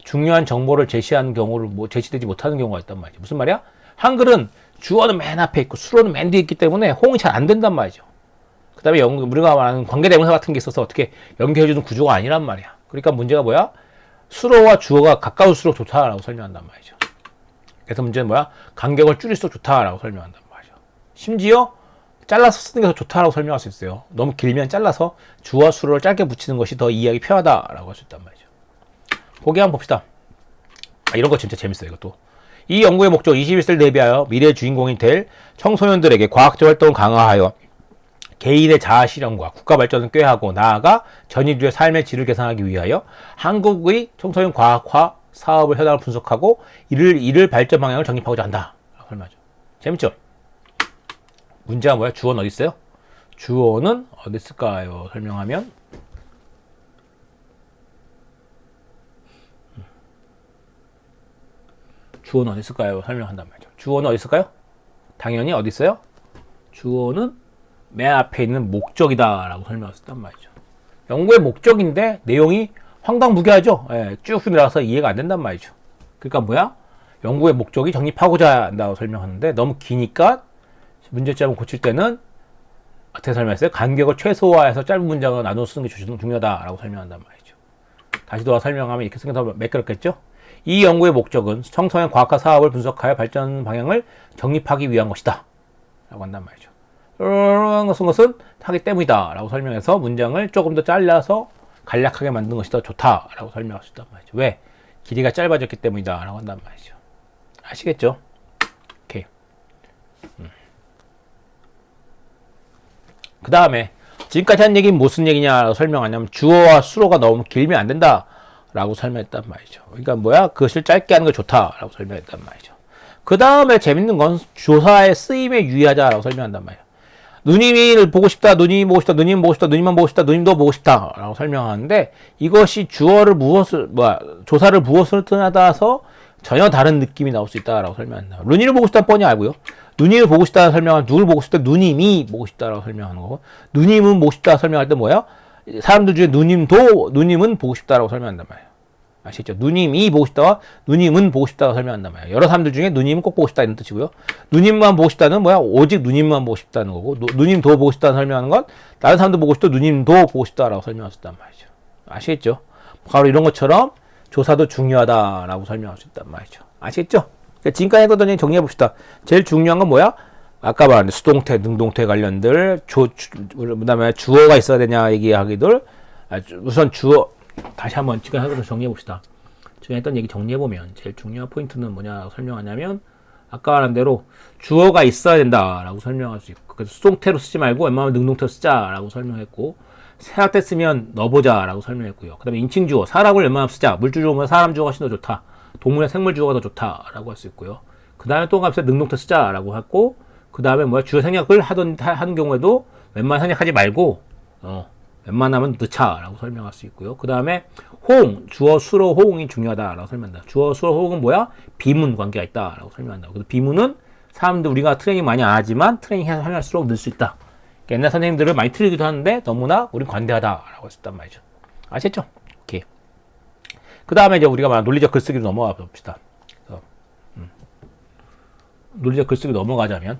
중요한 정보를 제시하는 경우를 제시되지 못하는 경우가 있단 말이죠. 무슨 말이야? 한글은 주어는 맨 앞에 있고 수로는 맨 뒤에 있기 때문에 호응이 잘 안 된단 말이죠. 그 다음에 우리가 말하는 관계대명사 같은 게 있어서 어떻게 연결해주는 구조가 아니란 말이야. 그러니까 문제가 뭐야? 수로와 주어가 가까울수록 좋다라고 설명한단 말이죠. 그래서 문제는 뭐야? 간격을 줄일수록 좋다라고 설명한단 말이죠. 심지어 잘라서 쓰는 게 더 좋다라고 설명할 수 있어요. 너무 길면 잘라서 주어와 수로를 짧게 붙이는 것이 더 이해하기 편하다라고 할 수 있단 말이죠. 보기 한번 봅시다. 이런 거 진짜 재밌어요. 이것도. 이 연구의 목적 21세를 대비하여 미래의 주인공이 될 청소년들에게 과학적 활동을 강화하여 개인의 자아 실현과 국가 발전을 꾀하고 나아가 전 인류의 삶의 질을 개선하기 위하여 한국의 청소년 과학화 사업을 현황을 분석하고 이를 발전 방향을 정립하고자 한다. 설명하죠. 재밌죠? 문제가 뭐야? 주어는 어디 있어요? 주어는 어디 있을까요? 설명하면 주어는 어디 있을까요? 설명한단 말이죠. 주어는 어디 있을까요? 당연히 어디 있어요? 주어는 맨 앞에 있는 목적이다 라고 설명했단 말이죠. 연구의 목적인데 내용이 황당무계하죠. 예, 쭉 내려가서 이해가 안 된단 말이죠. 그러니까 뭐야? 연구의 목적이 정립하고자 한다고 설명하는데 너무 기니까 문제점을 고칠 때는 어떻게 설명했어요? 간격을 최소화해서 짧은 문장을 나눠 쓰는 게 중요하다라고 설명한단 말이죠. 다시 더 설명하면 이렇게 쓰는 게 더 매끄럽겠죠? 이 연구의 목적은 청소년 과학화 사업을 분석하여 발전 방향을 정립하기 위한 것이다 라고 한단 말이죠. 이런 것은 하기 때문이다 라고 설명해서 문장을 조금 더 잘라서 간략하게 만든 것이 더 좋다 라고 설명할 수 있단 말이죠. 왜? 길이가 짧아졌기 때문이다 라고 한단 말이죠. 아시겠죠? 오케이. 그 다음에 지금까지 한 얘기는 무슨 얘기냐라고 설명하냐면 주어와 수로가 너무 길면 안 된다 라고 설명했단 말이죠. 그러니까 뭐야? 그것을 짧게 하는 게 좋다 라고 설명했단 말이죠. 그 다음에 재밌는 건 조사의 쓰임에 유의하자라고 설명한단 말이에요. 누님을 보고 싶다, 누님이 보고 싶다, 누님 보고 싶다, 누님만 보고 싶다, 누님도 보고 싶다 라고 설명하는데 이것이 주어를 조사를 무엇을 뜻하다서 전혀 다른 느낌이 나올 수 있다라고 설명한다. 누님을 보고 싶다는 뻔히 알고요. 누님을 보고 싶다는 설명은 누굴 보고 싶다, 누님이 보고 싶다라고 설명하는 거고 누님은 보고 싶다 설명할 때 뭐야? 사람들 중에 누님은 보고 싶다라고 설명한단 말이에요. 아시겠죠? 누님이 보고 싶다와 누님은 보고 싶다고 설명한단 말이에요. 여러 사람들 중에 누님은 꼭 보고 싶다 이런 뜻이고요. 누님만 보고 싶다는 뭐야? 오직 누님만 보고 싶다는 거고 누님도 보고 싶다는 설명하는 건 다른 사람도 보고 싶다, 누님도 보고 싶다라고 설명할 수 있단 말이죠. 아시겠죠? 바로 이런 것처럼 조사도 중요하다라고 설명할 수 있단 말이죠. 아시겠죠? 그러니까 지금까지 했던 얘기 정리해 봅시다. 제일 중요한 건 뭐야? 아까 말한 수동태, 능동태 관련들, 그다음에 주어가 있어야 되냐 얘기하기들, 우선 주어 다시 한번 지금까지 정리해 봅시다. 지금 했던 얘기 정리해 보면 제일 중요한 포인트는 뭐냐고 설명하냐면 아까 말한 대로 주어가 있어야 된다라고 설명할 수 있고 그래서 수동태로 쓰지 말고 웬만하면 능동태로 쓰자라고 설명했고 생략태 쓰면 넣어보자라고 설명했고요. 그 다음에 인칭 주어, 사람을 웬만하면 쓰자. 물주 주어면 사람 주어가 훨씬 더 좋다. 동물의 생물 주어가 더 좋다라고 할 수 있고요. 그 다음에 또 값에 능동태 쓰자라고 했고 그 다음에 뭐야 주어 생략을 하는 경우에도 웬만하면 생략하지 말고 웬만하면 넣자라고 설명할 수 있고요. 그 다음에 호응, 주어, 수로, 호응이 중요하다라고 설명한다. 주어, 수로, 호응은 뭐야? 비문 관계가 있다라고 설명한다. 그래서 비문은 사람들 우리가 트레이닝 많이 안 하지만 트레이닝 할수록 늘 수 있다. 그러니까 옛날 선생님들을 많이 틀리기도 하는데 너무나 우린 관대하다라고 했었단 말이죠. 아시겠죠? 오케이. 그 다음에 이제 우리가 말한 논리적 글쓰기로 넘어가 봅시다. 그래서, 논리적 글쓰기로 넘어가자면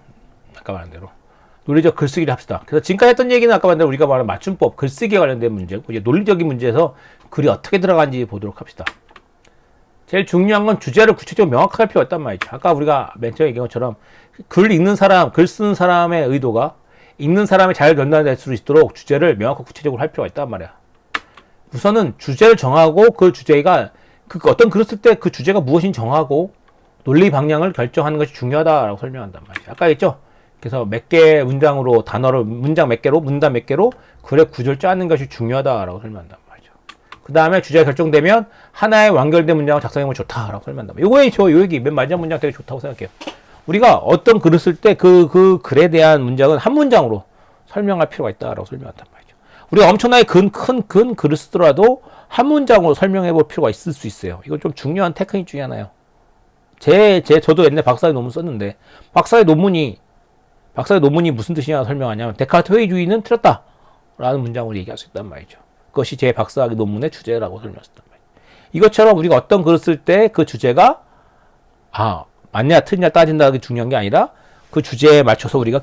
아까 말한 대로 논리적 글쓰기를 합시다. 그래서 지금까지 했던 얘기는 아까 말한 대로 우리가 말한 맞춤법, 글쓰기에 관련된 문제고 이제 논리적인 문제에서 글이 어떻게 들어가는지 보도록 합시다. 제일 중요한 건 주제를 구체적으로 명확하게 할 필요가 있단 말이죠. 아까 우리가 맨 처음에 얘기한 것처럼 글 읽는 사람, 글 쓰는 사람의 의도가 읽는 사람이 잘 전달될 수 있도록 주제를 명확하고 구체적으로 할 필요가 있단 말이야. 우선은 주제를 정하고 그 주제가 어떤 글을 쓸 때 그 주제가 무엇인지 정하고 논리 방향을 결정하는 것이 중요하다라고 설명한단 말이죠. 아까 했죠? 그래서 몇 개의 문장으로 단어를 문장 몇 개로 문단 몇 개로 글의 구조를 짜는 것이 중요하다라고 설명한단 말이죠. 그 다음에 주제가 결정되면 하나의 완결된 문장을 작성하면 좋다라고 설명한단 말이죠. 요 얘기 맨 마지막 문장 되게 좋다고 생각해요. 우리가 어떤 글을 쓸 때 그 글에 대한 문장은 한 문장으로 설명할 필요가 있다라고 설명한단 말이죠. 우리가 엄청나게 큰 글을 쓰더라도 한 문장으로 설명해 볼 필요가 있을 수 있어요. 이건 좀 중요한 테크닉 중에 하나예요. 저도 옛날에 박사의 논문 썼는데 박사의 논문이 무슨 뜻이냐 설명하냐면 데카르트 회의주의는 틀렸다 라는 문장으로 얘기할 수 있단 말이죠. 그것이 제 박사학위 논문의 주제라고 설명했단 말이죠. 이것처럼 우리가 어떤 글을 쓸 때 그 주제가 맞냐 틀리냐 따진다는 게 중요한 게 아니라 그 주제에 맞춰서 우리가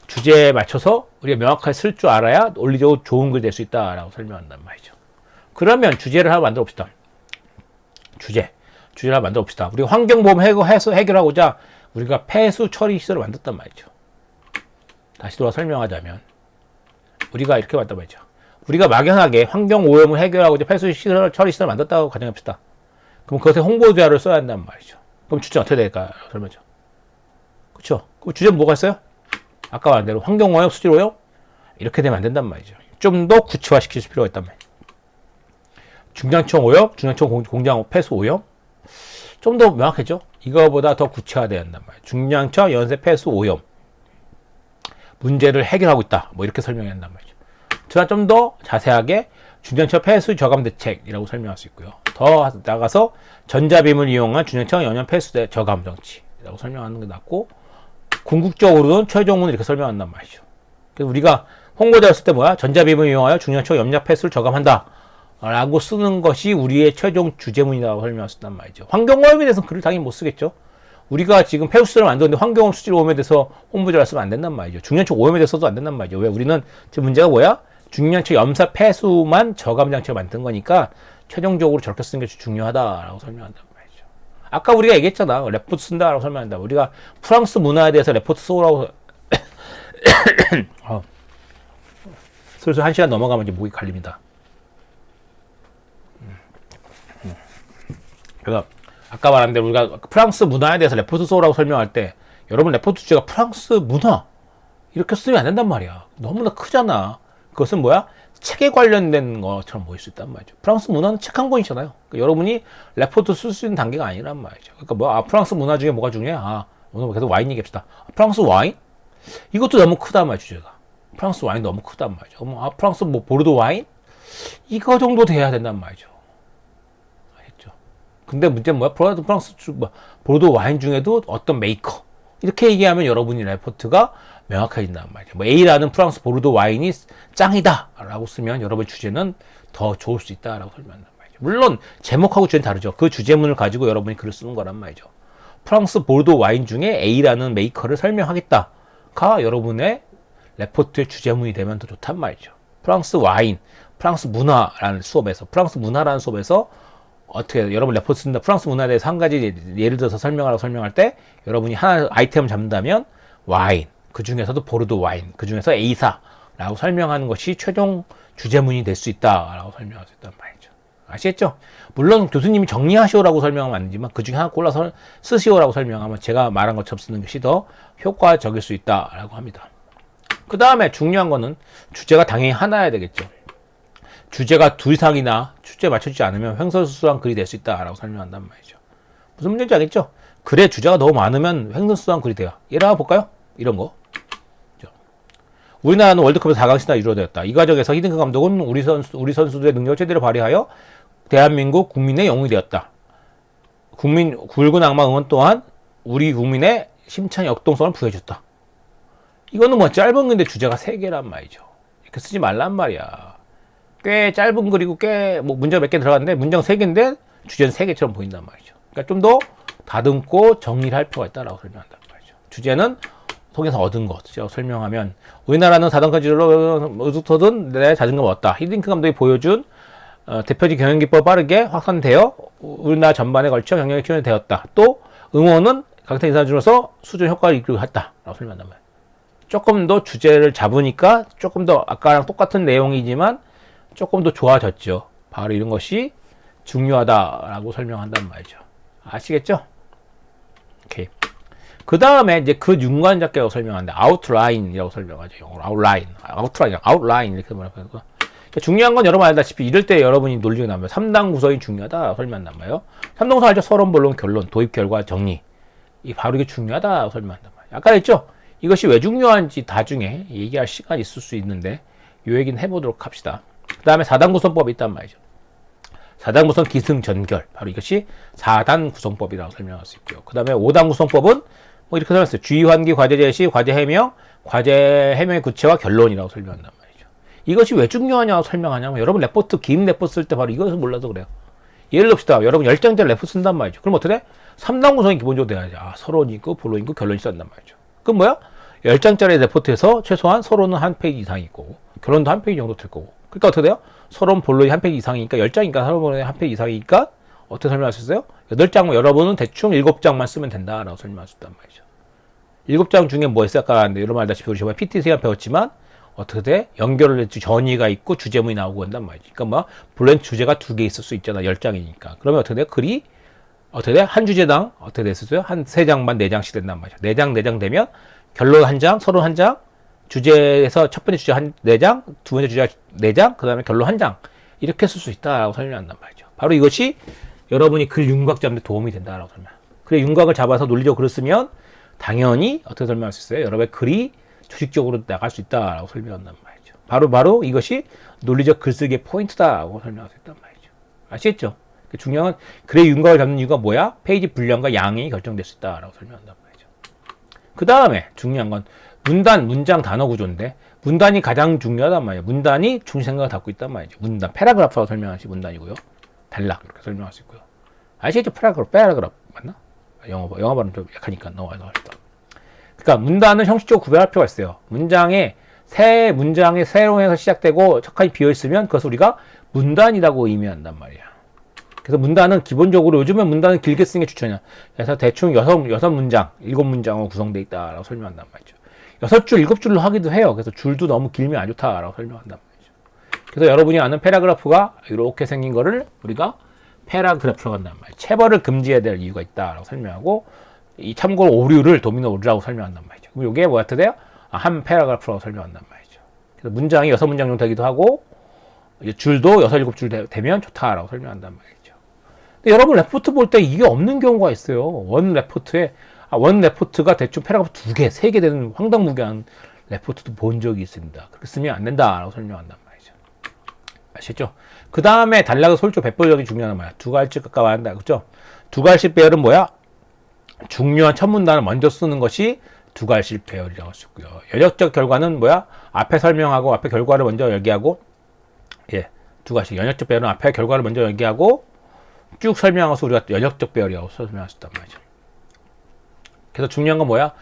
주제에 맞춰서 우리가 명확하게 쓸 줄 알아야 논리적으로 좋은 글 될 수 있다라고 설명한단 말이죠. 그러면 주제를 하나 만들어 봅시다. 주제를 하나 만들어 봅시다. 우리가 환경보험 해결하고자 우리가 폐수 처리 시설을 만들었단 말이죠. 다시 돌아 설명하자면 우리가 이렇게 만들어 말이죠. 우리가 막연하게 환경오염을 해결하고자 폐수 처리 시설을 만들었다고 가정합시다. 그럼 그것에 홍보자를 써야 한단 말이죠. 그럼 주제는 어떻게 될까요? 설명죠. 그렇죠? 그럼 주제는 뭐가 있어요? 아까 말한 대로 환경오염, 수질오염 이렇게 되면 안 된단 말이죠. 좀 더 구체화시킬 필요가 있단 말이에요. 중장청 오염, 중장청 공장 폐수 오염 좀 더 명확했죠? 이거보다 더 구체화돼야 한단 말이에요. 중장청 연쇄 폐수 오염 문제를 해결하고 있다. 뭐 이렇게 설명해야 한단 말이죠. 자, 좀 더 자세하게 중장청 폐수 저감 대책이라고 설명할 수 있고요. 더 나가서 전자빔을 이용한 중장청 연연 폐수 저감 정치라고 설명하는 게 낫고 궁극적으로는 최종은 이렇게 설명한단 말이죠. 그래서 우리가 홍보자를 쓸 때 뭐야? 전자빔을 이용하여 중장청 염려 폐수를 저감한다. 라고 쓰는 것이 우리의 최종 주제문이라고 설명할 수 있단 말이죠. 환경오염에 대해서는 글을 당연히 못 쓰겠죠. 우리가 지금 폐수를 만드는데 환경오염, 수질오염에 대해서 홍보자를 쓰면 안 된단 말이죠. 중년초 오염에 대해서 써도 안 된단 말이죠. 왜? 우리는 지금 문제가 뭐야? 중년초 염사 폐수만 저감 장치를 만든 거니까 최종적으로 저렇게 쓰는 게 중요하다라고 설명한단 말이죠. 아까 우리가 얘기했잖아. 레포트 쓴다라고 설명한다. 우리가 프랑스 문화에 대해서 레포트 써오라고 슬슬 1시간 넘어가면 이제 목이 갈립니다. 그래서 아까 말한 대로 우리가 프랑스 문화에 대해서 레포트 써오라고 설명할 때 여러분 레포트 주제가 프랑스 문화 이렇게 쓰면 안 된단 말이야. 너무나 크잖아. 그것은 뭐야? 책에 관련된 것처럼 보일 수 있단 말이죠. 프랑스 문화는 책 한 권이잖아요. 그러니까 여러분이 레포트 쓸 수 있는 단계가 아니란 말이죠. 그러니까 뭐 프랑스 문화 중에 뭐가 중요해? 오늘 계속 와인 얘기합시다. 프랑스 와인? 이것도 너무 크단 말이야, 주제가. 프랑스 와인 너무 크단 말이죠. 프랑스 뭐 보르도 와인? 이거 정도 돼야 된단 말이죠. 알겠죠? 근데 문제는 뭐야? 프랑스 보르도 와인 중에도 어떤 메이커 이렇게 얘기하면 여러분이 레포트가 명확해진단 말이죠. 뭐 A라는 프랑스 보르도 와인이 짱이다 라고 쓰면 여러분의 주제는 더 좋을 수 있다라고 설명한단 말이죠. 물론 제목하고 주제는 다르죠. 그 주제문을 가지고 여러분이 글을 쓰는 거란 말이죠. 프랑스 보르도 와인 중에 A라는 메이커를 설명하겠다가 여러분의 레포트의 주제문이 되면 더 좋단 말이죠. 프랑스 와인, 프랑스 문화라는 수업에서 어떻게 여러분 레포트 쓴다. 프랑스 문화에 대해서 한 가지 예를 들어서 설명할 때 여러분이 하나 아이템을 잡는다면 와인, 그 중에서도 보르도 와인, 그 중에서 A사라고 설명하는 것이 최종 주제문이 될 수 있다라고 설명할 수 있단 말이죠. 아시겠죠? 물론 교수님이 정리하시오라고 설명하면 안 되지만 그 중에 하나 골라서 쓰시오라고 설명하면 제가 말한 것처럼 쓰는 것이 더 효과적일 수 있다라고 합니다. 그 다음에 중요한 거는 주제가 당연히 하나여야 되겠죠. 주제가 둘 이상이나 주제에 맞춰지지 않으면 횡설수설한 글이 될 수 있다라고 설명한단 말이죠. 무슨 문제인지 알겠죠? 글의 주제가 너무 많으면 횡설수설한 글이 돼요. 예를 하나 볼까요? 이런 거. 우리나라는 월드컵에서 4강 신화가 이루어졌다. 이 과정에서 히딩크 감독은 우리 선수들의 능력을 최대로 발휘하여 대한민국 국민의 영웅이 되었다. 굵은 악마 응원 또한 우리 국민의 심찬 역동성을 부여해줬다. 이거는 뭐 짧은 글인데 주제가 3개란 말이죠. 이렇게 쓰지 말란 말이야. 꽤 짧은 글이고 꽤 뭐 문제가 몇 개 들어갔는데 문장 3개인데 주제는 3개처럼 보인단 말이죠. 그러니까 좀 더 다듬고 정리를 할 필요가 있다라고 설명한단 말이죠. 주제는 통해서 얻은 것이라고 설명하면 우리나라는 4등까지로 의숙터든 내 자신감 얻었다. 히딩크 감독이 보여준 대표적 경영기법 빠르게 확산되어 우리나라 전반에 걸쳐 경영의 기원이 되었다. 또 응원은 강타 인사준으로서 수준 효과를 이끌고 했다. 라고 설명한단 말이에요. 조금 더 주제를 잡으니까 조금 더 아까랑 똑같은 내용이지만 조금 더 좋아졌죠. 바로 이런 것이 중요하다라고 설명한단 말이죠. 아시겠죠? 오케이. 그 다음에 이제 그 윤관 잡기라고 설명하는데 아웃라인이라고 설명하죠. 영어로 아웃라인 이렇게 말하고 중요한 건 여러분 알다시피 이럴 때 여러분이 논리가 나면 3단 구성이 중요하다라고 설명한단 말이에요. 3단 구성 알죠? 서론, 본론, 결론, 도입, 결과, 정리. 이 바로 이게 중요하다라고 설명한단 말이에요. 아까 했죠? 이것이 왜 중요한지 나중에 얘기할 시간이 있을 수 있는데 이 얘기는 해보도록 합시다. 그 다음에 4단 구성법이 있단 말이죠. 4단 구성 기승전결. 바로 이것이 4단 구성법이라고 설명할 수 있고요. 그 다음에 5단 구성법은 뭐 이렇게 설명했어요. 주의, 환기, 과제 제시, 과제 해명, 과제 해명의 구체와 결론이라고 설명한단 말이죠. 이것이 왜 중요하냐고 설명하냐면 여러분 레포트, 긴 레포트 쓸 때 바로 이것을 몰라서 그래요. 예를 듭시다. 여러분 10장짜리 레포트 쓴단 말이죠. 그럼 어떻게 돼? 3단 구성이 기본적으로 돼야지. 서론이 있고, 본론이 있고, 결론이 쓴단 말이죠. 그럼 뭐야? 10장짜리 레포트에서 최소한 서론은 한 페이지 이상이 있고, 결론도 한 페이지 정도 될 거고. 그러니까 어떻게 돼요? 서론 본론이 한 페이지 이상이니까 10장이니까 서론 본론이 한 페이지 이상이니까 어떻게 설명하셨어요? 8장, 여러분은 대충 7장만 쓰면 된다라고 설명하셨단 말이죠. 7장 중에 뭐 했어요? 아까 여러분 알다시피 우리 저번에 PT 시간 배웠지만 어떻게 돼? 연결을 전의가 있고 주제문이 나오고 한단 말이지. 그러니까 뭐 본론 주제가 2개 있을 수 있잖아. 10장이니까. 그러면 어떻게 돼? 글이 어떻게 돼? 한 주제당 어떻게 됐었어요? 한 3장만 4장씩 된단 말이죠. 4장 4장 되면 결론 1장, 서론 1장, 주제에서 첫 번째 주제 4장, 두 번째 주제 4장, 그 다음에 결론 1장. 이렇게 쓸 수 있다라고 설명한단 말이죠. 바로 이것이 여러분이 글 윤곽 잡는 데 도움이 된다라고 설명. 그래 윤곽을 잡아서 논리적으로 글을 쓰면 당연히 어떻게 설명할 수 있어요? 여러분의 글이 조직적으로 나갈 수 있다라고 설명한단 말이죠. 바로 이것이 논리적 글쓰기의 포인트다라고 설명할 수 있단 말이죠. 아시겠죠? 중요한 건 글의 윤곽을 잡는 이유가 뭐야? 페이지 분량과 양이 결정될 수 있다라고 설명한단 말이죠. 그 다음에 중요한 건 문단, 문장, 단어 구조인데 문단이 가장 중요하단 말이에요. 문단이 중심생각을 담고 있단 말이죠. 문단, 패러그래프라고 설명하시 문단이고요. 단락 이렇게 설명할 수 있고요. 아시겠죠? 패러그래프 맞나? 영어 발음 좀 약하니까 넘어가서 그러니까 문단은 형식적으로 구별할 필요가 있어요. 문장의 세로에서 시작되고 척하니 비어 있으면 그것을 우리가 문단이라고 의미한단 말이야. 그래서 문단은 기본적으로 요즘은 문단은 길게 쓰는 게 추천이야. 그래서 대충 6문장, 7문장으로 구성되어 있다라고 설명한단 말이죠. 6줄, 7줄로 하기도 해요. 그래서 줄도 너무 길면 안 좋다라고 설명한단 말이죠. 그래서 여러분이 아는 패러그래프가 이렇게 생긴 거를 우리가 패러그래프라고 한단 말이에요. 체벌을 금지해야 될 이유가 있다라고 설명하고 이 참고로 오류를 도미노 오류라고 설명한단 말이죠. 그럼 이게 뭐가 돼요? 한 패러그래프라고 설명한단 말이죠. 그래서 문장이 6문장 정도 되기도 하고 이제 줄도 6, 7줄 되면 좋다라고 설명한단 말이죠. 근데 여러분 레포트 볼 때 이게 없는 경우가 있어요. 원 레포트가 대충 패러그래프 2개, 3개 되는 황당무계한 레포트도 본 적이 있습니다. 그렇게 쓰면 안 된다라고 설명한단 말이죠. 아시겠죠? 그 다음에 단락의 솔조 배포력이 중요한 말이야. 두 갈씩 가까워 한다. 그죠? 두 갈씩 배열은 뭐야? 중요한 첫 문단을 먼저 쓰는 것이 두 갈씩 배열이라고 할 수 있고요. 연역적 결과는 뭐야? 앞에 설명하고 앞에 결과를 먼저 얘기하고 두 갈씩. 연역적 배열은 앞에 결과를 먼저 얘기하고 쭉 설명해서 우리가 연역적 배열이라고 설명할 수 있단 말이죠. 그래서 중요한 건 뭐야?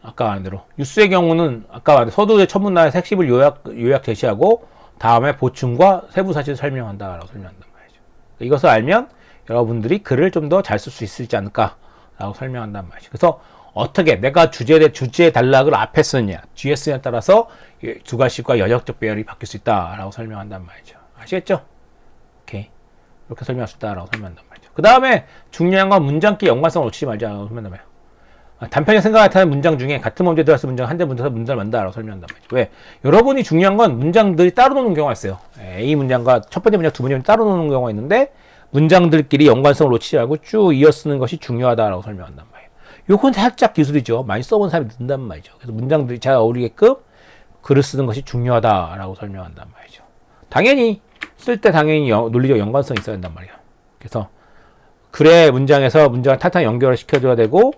아까 말한 대로 뉴스의 경우는 아까 말한 서두의 첫 문단의 핵심을 요약 제시하고 다음에 보충과 세부 사실을 설명한다라고 설명한단 말이죠. 이것을 알면 여러분들이 글을 좀 더 잘 쓸 수 있지 않을까라고 설명한단 말이죠. 그래서 어떻게 내가 주제 단락을 앞에 쓰느냐, 뒤에 쓰느냐에 따라서 두 가지과 연역적 배열이 바뀔 수 있다라고 설명한단 말이죠. 아시겠죠? 오케이. 이렇게 설명할 수 있다라고 설명한단 말이죠. 그 다음에 중요한 건 문장끼리 연관성을 놓치지 말자라고 설명한단 말이에요. 단편적 생각을 나타내는 문장 중에 같은 문제에 들어가서 문장 한 대 문제에서 문장을 만다라고 설명한단 말이죠. 왜? 여러분이 중요한 건 문장들이 따로 노는 경우가 있어요. A 문장과 첫 번째 문장, 두 번째 문장 따로 노는 경우가 있는데 문장들끼리 연관성을 놓치지 말고 쭉 이어 쓰는 것이 중요하다라고 설명한단 말이에요. 요건 살짝 기술이죠. 많이 써본 사람이 는단 말이죠. 그래서 문장들이 잘 어울리게끔 글을 쓰는 것이 중요하다라고 설명한단 말이죠. 당연히 쓸 때 당연히 논리적 연관성이 있어야 된단 말이에요. 그래서 글의 문장에서 문장을 탄탄히 연결을 시켜줘야 되고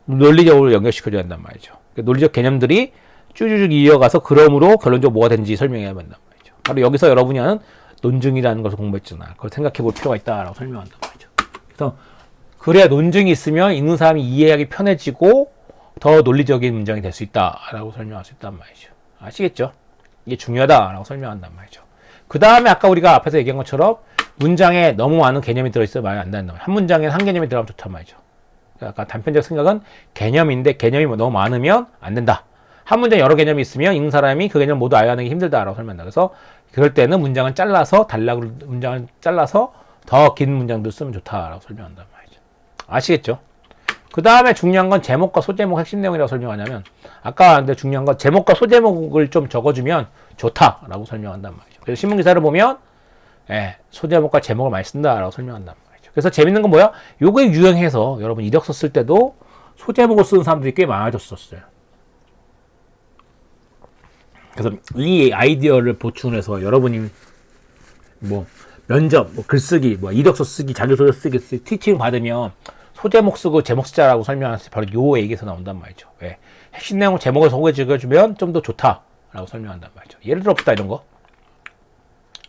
논리적으로 연결시켜줘야 한단 말이죠. 논리적 개념들이 쭉쭉 이어가서 그럼으로 결론적으로 뭐가 되는지 설명해야 한단 말이죠. 바로 여기서 여러분이 하는 논증이라는 것을 공부했잖아. 그걸 생각해 볼 필요가 있다라고 설명한단 말이죠. 그래서 글에 논증이 있으면 읽는 사람이 이해하기 편해지고 더 논리적인 문장이 될 수 있다라고 설명할 수 있단 말이죠. 아시겠죠? 이게 중요하다라고 설명한단 말이죠. 그 다음에 아까 우리가 앞에서 얘기한 것처럼 문장에 너무 많은 개념이 들어있어야 말이 안 된단 말이에요. 한 문장에 한 개념이 들어가면 좋단 말이죠. 아까 단편적 생각은 개념인데 개념이 너무 많으면 안 된다. 한 문장에 여러 개념이 있으면 읽는 사람이 그 개념 모두 알아내기 힘들다라고 설명한다. 그래서 그럴 때는 문장을 잘라서 문장을 잘라서 더 긴 문장도 쓰면 좋다라고 설명한단 말이죠. 아시겠죠? 그 다음에 중요한 건 제목과 소제목 핵심 내용이라고 설명하냐면 아까 말했는데 중요한 건 제목과 소제목을 좀 적어주면 좋다라고 설명한단 말이죠. 그래서 신문기사를 보면 소제목과 제목을 많이 쓴다라고 설명한단 말이죠. 그래서 재밌는 건 뭐야? 요게 유행해서 여러분 이력서 쓸 때도 소제목을 쓰는 사람들이 꽤 많아졌었어요. 그래서 이 아이디어를 보충해서 여러분이 뭐 면접, 뭐 글쓰기, 뭐 이력서 쓰기, 자기소개 쓰기, 티칭 받으면 소제목 쓰고 제목 쓰자라고 설명하면서 바로 요 얘기에서 나온단 말이죠. 왜? 핵심 내용 제목을 소개해주면 좀 더 좋다라고 설명한단 말이죠. 예를 들어 봅시다 이런 거.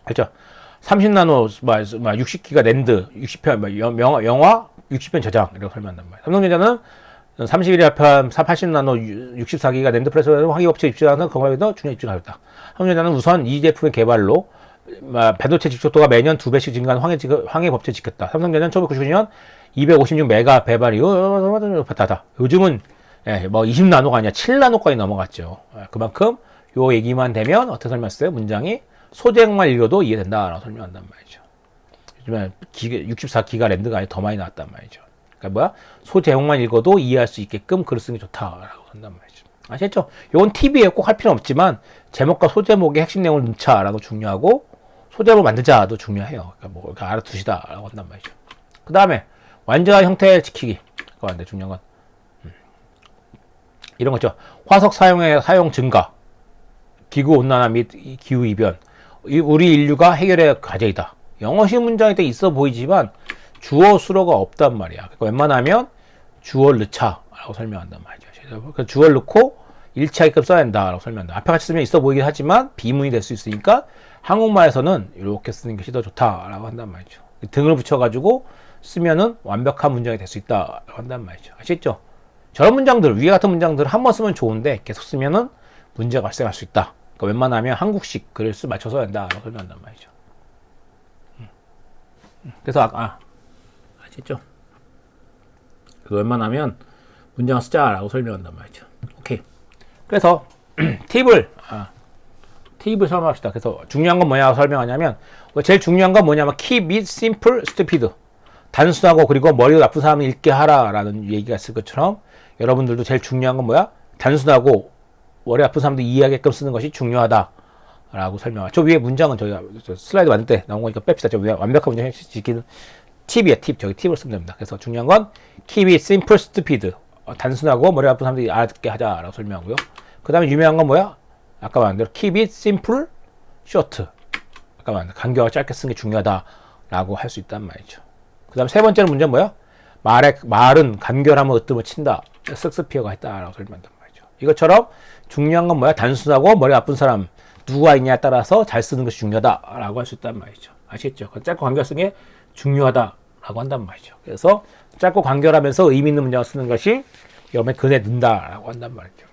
그렇죠? 30나노, 60기가 랜드, 60편, 영화 60편 저장 이라고 설명한단 말이에요. 삼성전자는 31편 80나노 64기가 랜드 프레스 화기업체 입증하는 건강에도 중요한 입증을 하였다. 삼성전자는 우선 이 제품의 개발로 반도체 집속도가 매년 2배씩 증가한 황해 법칙 지켰다. 삼성전자는 1999년 256메가 배발이 다다. 요즘은 뭐 20나노가 아니라 7나노까지 넘어갔죠. 그만큼 요 얘기만 되면 어떻게 설명했어요? 문장이 소재만 읽어도 이해된다라고 설명한단 말이죠. 요즘에 64기가 랜드가 아니라 더 많이 나왔단 말이죠. 그러니까 뭐야? 소제목만 읽어도 이해할 수 있게끔 글을 쓰는 게 좋다라고 한단 말이죠. 아시겠죠? 요건 팁이에요. 꼭 할 필요는 없지만 제목과 소제목의 핵심 내용을 넣자라도 중요하고 소제목 만들자도 중요해요. 그러니까 뭐 알아두시다라고 한단 말이죠. 그 다음에 완전한 형태 지키기. 그거 중요한 건 이런 거죠. 화석 사용 증가, 기후 온난화 및 기후 이변, 우리 인류가 해결의 과제이다. 영어식 문장이 되게 있어 보이지만 주어 수로가 없단 말이야. 그러니까 웬만하면 주어를 넣자라고 설명한단 말이죠. 그러니까 주어를 넣고 일치하게끔 써야 된다라고 설명한다. 앞에 같이 쓰면 있어 보이긴 하지만 비문이 될 수 있으니까 한국말에서는 이렇게 쓰는 것이 더 좋다라고 한단 말이죠. 등을 붙여가지고 쓰면은 완벽한 문장이 될 수 있다라고 한단 말이죠. 아시겠죠? 저런 문장들, 위에 같은 문장들을 한 번 쓰면 좋은데 계속 쓰면은 문제가 발생할 수 있다. 그러니까 웬만하면 한국식 글을 맞춰 써야 된다라고 설명한단 말이죠. 그래서 아시죠? 그래서 웬만하면 문장을 쓰자라고 설명한단 말이죠. 오케이. 그래서 팁을 설명합시다. 그래서 중요한 건 뭐냐고 설명하냐면 제일 중요한 건 뭐냐면 keep it simple, stupid. 단순하고 그리고 머리가 나쁜 사람은 읽게 하라라는 얘기가 있을 것처럼 여러분들도 제일 중요한 건 뭐야? 단순하고 머리 아픈 사람도 이해하게끔 쓰는 것이 중요하다라고 설명하죠. 저 위에 문장은 저희가 슬라이드 만들 때 나온 거니까 뺍시다. 저 위에 완벽한 문장 지키는 팁이에요. 팁. 저기 팁을 쓰면 됩니다. 그래서 중요한 건 keep it simple, stupid. 단순하고 머리 아픈 사람들이 알아듣게 하자라고 설명하고요. 그 다음에 유명한 건 뭐야? 아까 말한 대로 keep it simple, short. 아까 말한 대로 간결하고 짧게 쓰는 게 중요하다라고 할 수 있단 말이죠. 그 다음 세 번째는 문제는 뭐야? 말은 간결하면 으뜸을 친다. 섹스피어가 했다라고 설명한단 말이죠. 이것처럼 중요한 건 뭐야? 단순하고 머리 아픈 사람 누가 있냐에 따라서 잘 쓰는 것이 중요하다라고 할 수 있단 말이죠. 아시겠죠? 짧고 간결 쓰는 게 중요하다라고 한단 말이죠. 그래서 짧고 간결하면서 의미 있는 문장을 쓰는 것이 여러분의 글에 넣는다라고 한단 말이죠.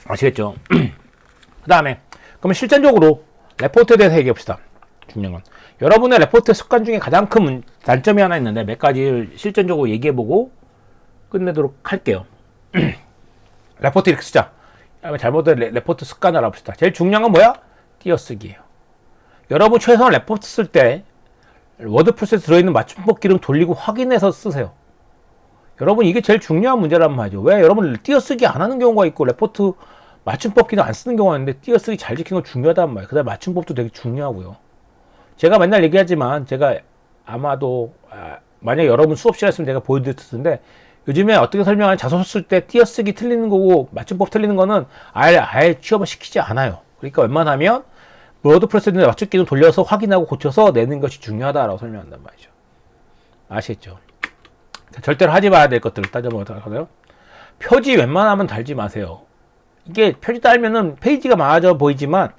아시겠죠? 그 다음에 그러면 실전적으로 레포트에 대해서 얘기해 봅시다. 중요한 건 여러분의 레포트 습관 중에 가장 큰 단점이 하나 있는데 몇 가지를 실전적으로 얘기해 보고 끝내도록 할게요. 레포트 이렇게 쓰자. 잘못된 레포트 습관을 알아봅시다. 제일 중요한 건 뭐야? 띄어쓰기예요. 여러분 최소한 레포트 쓸 때 워드 프로세스에 들어있는 맞춤법 기능 돌리고 확인해서 쓰세요. 여러분 이게 제일 중요한 문제란 말이죠. 왜 여러분 띄어쓰기 안 하는 경우가 있고 레포트 맞춤법 기능 안 쓰는 경우가 있는데 띄어쓰기 잘 지키는 건 중요하단 말이에요. 그 다음에 맞춤법도 되게 중요하고요. 제가 맨날 얘기하지만 제가 아마도 만약에 여러분 수업 시간에 제가 보여드렸을 텐데 요즘에 어떻게 설명하는 자소서 쓸 때 띄어쓰기 틀리는 거고 맞춤법 틀리는 거는 아예 취업을 시키지 않아요. 그러니까 웬만하면 워드 프로세스에 맞춤 기능 돌려서 확인하고 고쳐서 내는 것이 중요하다라고 설명한단 말이죠. 아시겠죠? 절대로 하지 말아야 될 것들을 따져보면 어떡하나요? 표지 웬만하면 달지 마세요. 이게 표지 달면은 페이지가 많아져 보이지만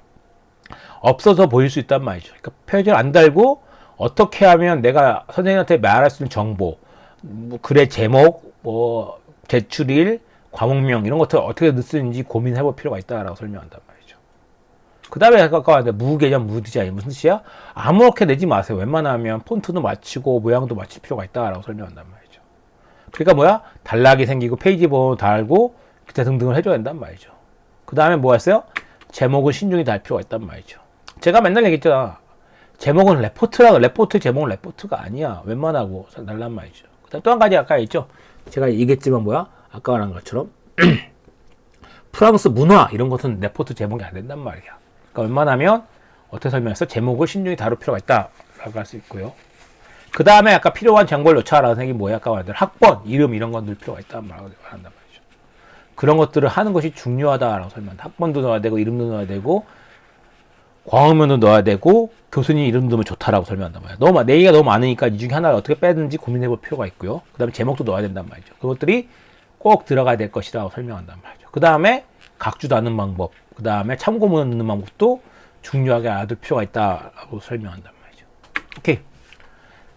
없어서 보일 수 있단 말이죠. 그러니까 표지를 안 달고 어떻게 하면 내가 선생님한테 말할 수 있는 정보, 뭐 글의 제목, 뭐 제출일, 과목명 이런 것들 어떻게 쓰는지 고민해 볼 필요가 있다라고 설명한단 말이죠. 그 다음에 아까 무개념, 무디자인 무슨 뜻이야? 아무렇게 내지 마세요. 웬만하면 폰트도 맞추고 모양도 맞출 필요가 있다라고 설명한단 말이죠. 그러니까 뭐야? 단락이 생기고 페이지 번호 달고 기타 등등을 해줘야 된단 말이죠. 그 다음에 뭐 했어요? 제목은 신중히 달 필요가 있단 말이죠. 제가 맨날 얘기했잖아. 제목은 레포트 제목은 레포트가 아니야. 웬만하고 달란 말이죠. 그 다음 또 한 가지 아까 있죠. 제가 얘기했지만 뭐야? 아까 말한 것처럼 프랑스 문화 이런 것은 레포트 제목이 안 된단 말이야. 그러니까 웬만하면 어떻게 설명했어? 제목을 신중히 다룰 필요가 있다라고 할 수 있고요. 그 다음에 아까 필요한 정보를 넣자라는 생각이 뭐야? 아까 말한 대로 학번, 이름 이런 건 넣을 필요가 있다는 말한단 말이죠. 그런 것들을 하는 것이 중요하다라고 설명한다. 학번도 넣어야 되고 이름도 넣어야 되고 광화문도 넣어야 되고 교수님 이름 넣으면 좋다라고 설명한단 말이야. 내 얘기가 너무 많으니까 이 중에 하나를 어떻게 빼든지 고민해 볼 필요가 있고요. 그 다음에 제목도 넣어야 된단 말이죠. 그것들이 꼭 들어가야 될 것이라고 설명한단 말이죠. 그 다음에 각주도 하는 방법, 그 다음에 참고문을 넣는 방법도 중요하게 알아둘 필요가 있다라고 설명한단 말이죠. 오케이.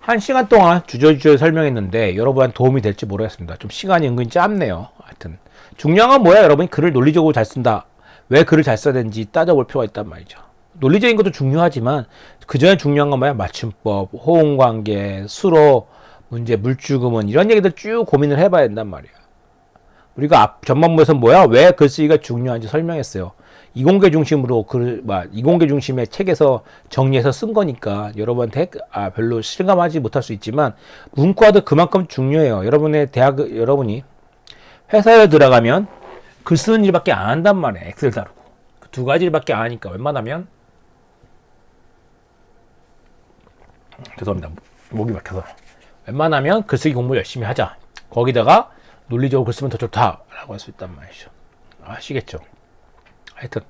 1시간 동안 주저주저 설명했는데 여러분한테 도움이 될지 모르겠습니다. 좀 시간이 은근히 짧네요. 하여튼 중요한 건 뭐야? 여러분이 글을 논리적으로 잘 쓴다. 왜 글을 잘 써야 되는지 따져볼 필요가 있단 말이죠. 논리적인 것도 중요하지만 그 전에 중요한 건 뭐야? 맞춤법, 호응관계, 수로, 문제, 물주금은 이런 얘기들 쭉 고민을 해봐야 된단 말이야. 우리가 전반부에서 뭐야? 왜 글쓰기가 중요한지 설명했어요. 이공계 중심으로 이공계 중심의 책에서 정리해서 쓴 거니까 여러분한테 별로 실감하지 못할 수 있지만 문과도 그만큼 중요해요. 여러분이 회사에 들어가면 글 쓰는 일밖에 안 한단 말이에요. 엑셀 다루고. 그 두 가지 일밖에 안 하니까 웬만하면 죄송합니다. 목이 막혀서. 웬만하면 글쓰기 공부 열심히 하자. 거기다가 논리적으로 글 쓰면 더 좋다라고 할 수 있단 말이죠. 아시겠죠? 하여튼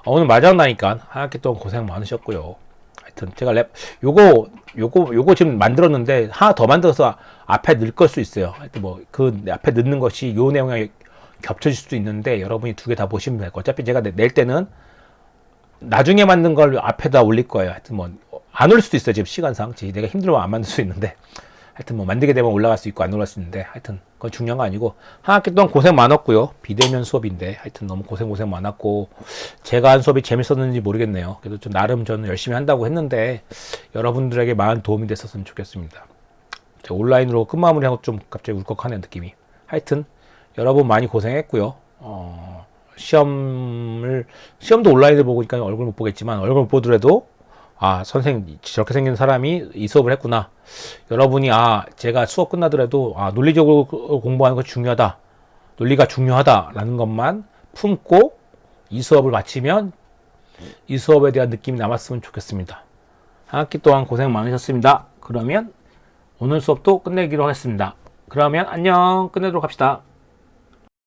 오늘 마지막 나니까 한 학기 동안 고생 많으셨고요. 하여튼 제가 요거 지금 만들었는데 하나 더 만들어서 앞에 넣을 걸 수 있어요. 하여튼 뭐 그 앞에 넣는 것이 요 내용에 겹쳐질 수도 있는데 여러분이 두 개 다 보시면 될 거예요. 어차피 제가 낼 때는 나중에 만든 걸 앞에다 올릴 거예요. 하여튼 뭐 안 올릴 수도 있어요. 지금 시간상 내가 힘들면 안 만들 수 있는데 하여튼 뭐 만들게 되면 올라갈 수 있고 안 올라갈 수 있는데 하여튼 그건 중요한 거 아니고 한 학기 동안 고생 많았고요. 비대면 수업인데 하여튼 너무 고생 많았고 제가 한 수업이 재밌었는지 모르겠네요. 그래도 좀 나름 저는 열심히 한다고 했는데 여러분들에게 많은 도움이 됐었으면 좋겠습니다. 제가 온라인으로 끝마무리하고 좀 갑자기 울컥하는 느낌이. 하여튼 여러분 많이 고생했고요. 시험도 온라인으로 보고 있으니까 얼굴 못 보겠지만 얼굴 못 보더라도 선생님 저렇게 생긴 사람이 이 수업을 했구나. 여러분이 제가 수업 끝나더라도 논리적으로 공부하는 거 중요하다. 논리가 중요하다라는 것만 품고 이 수업을 마치면 이 수업에 대한 느낌이 남았으면 좋겠습니다. 한 학기 동안 고생 많으셨습니다. 그러면 오늘 수업도 끝내기로 하겠습니다. 그러면 안녕. 끝내도록 합시다.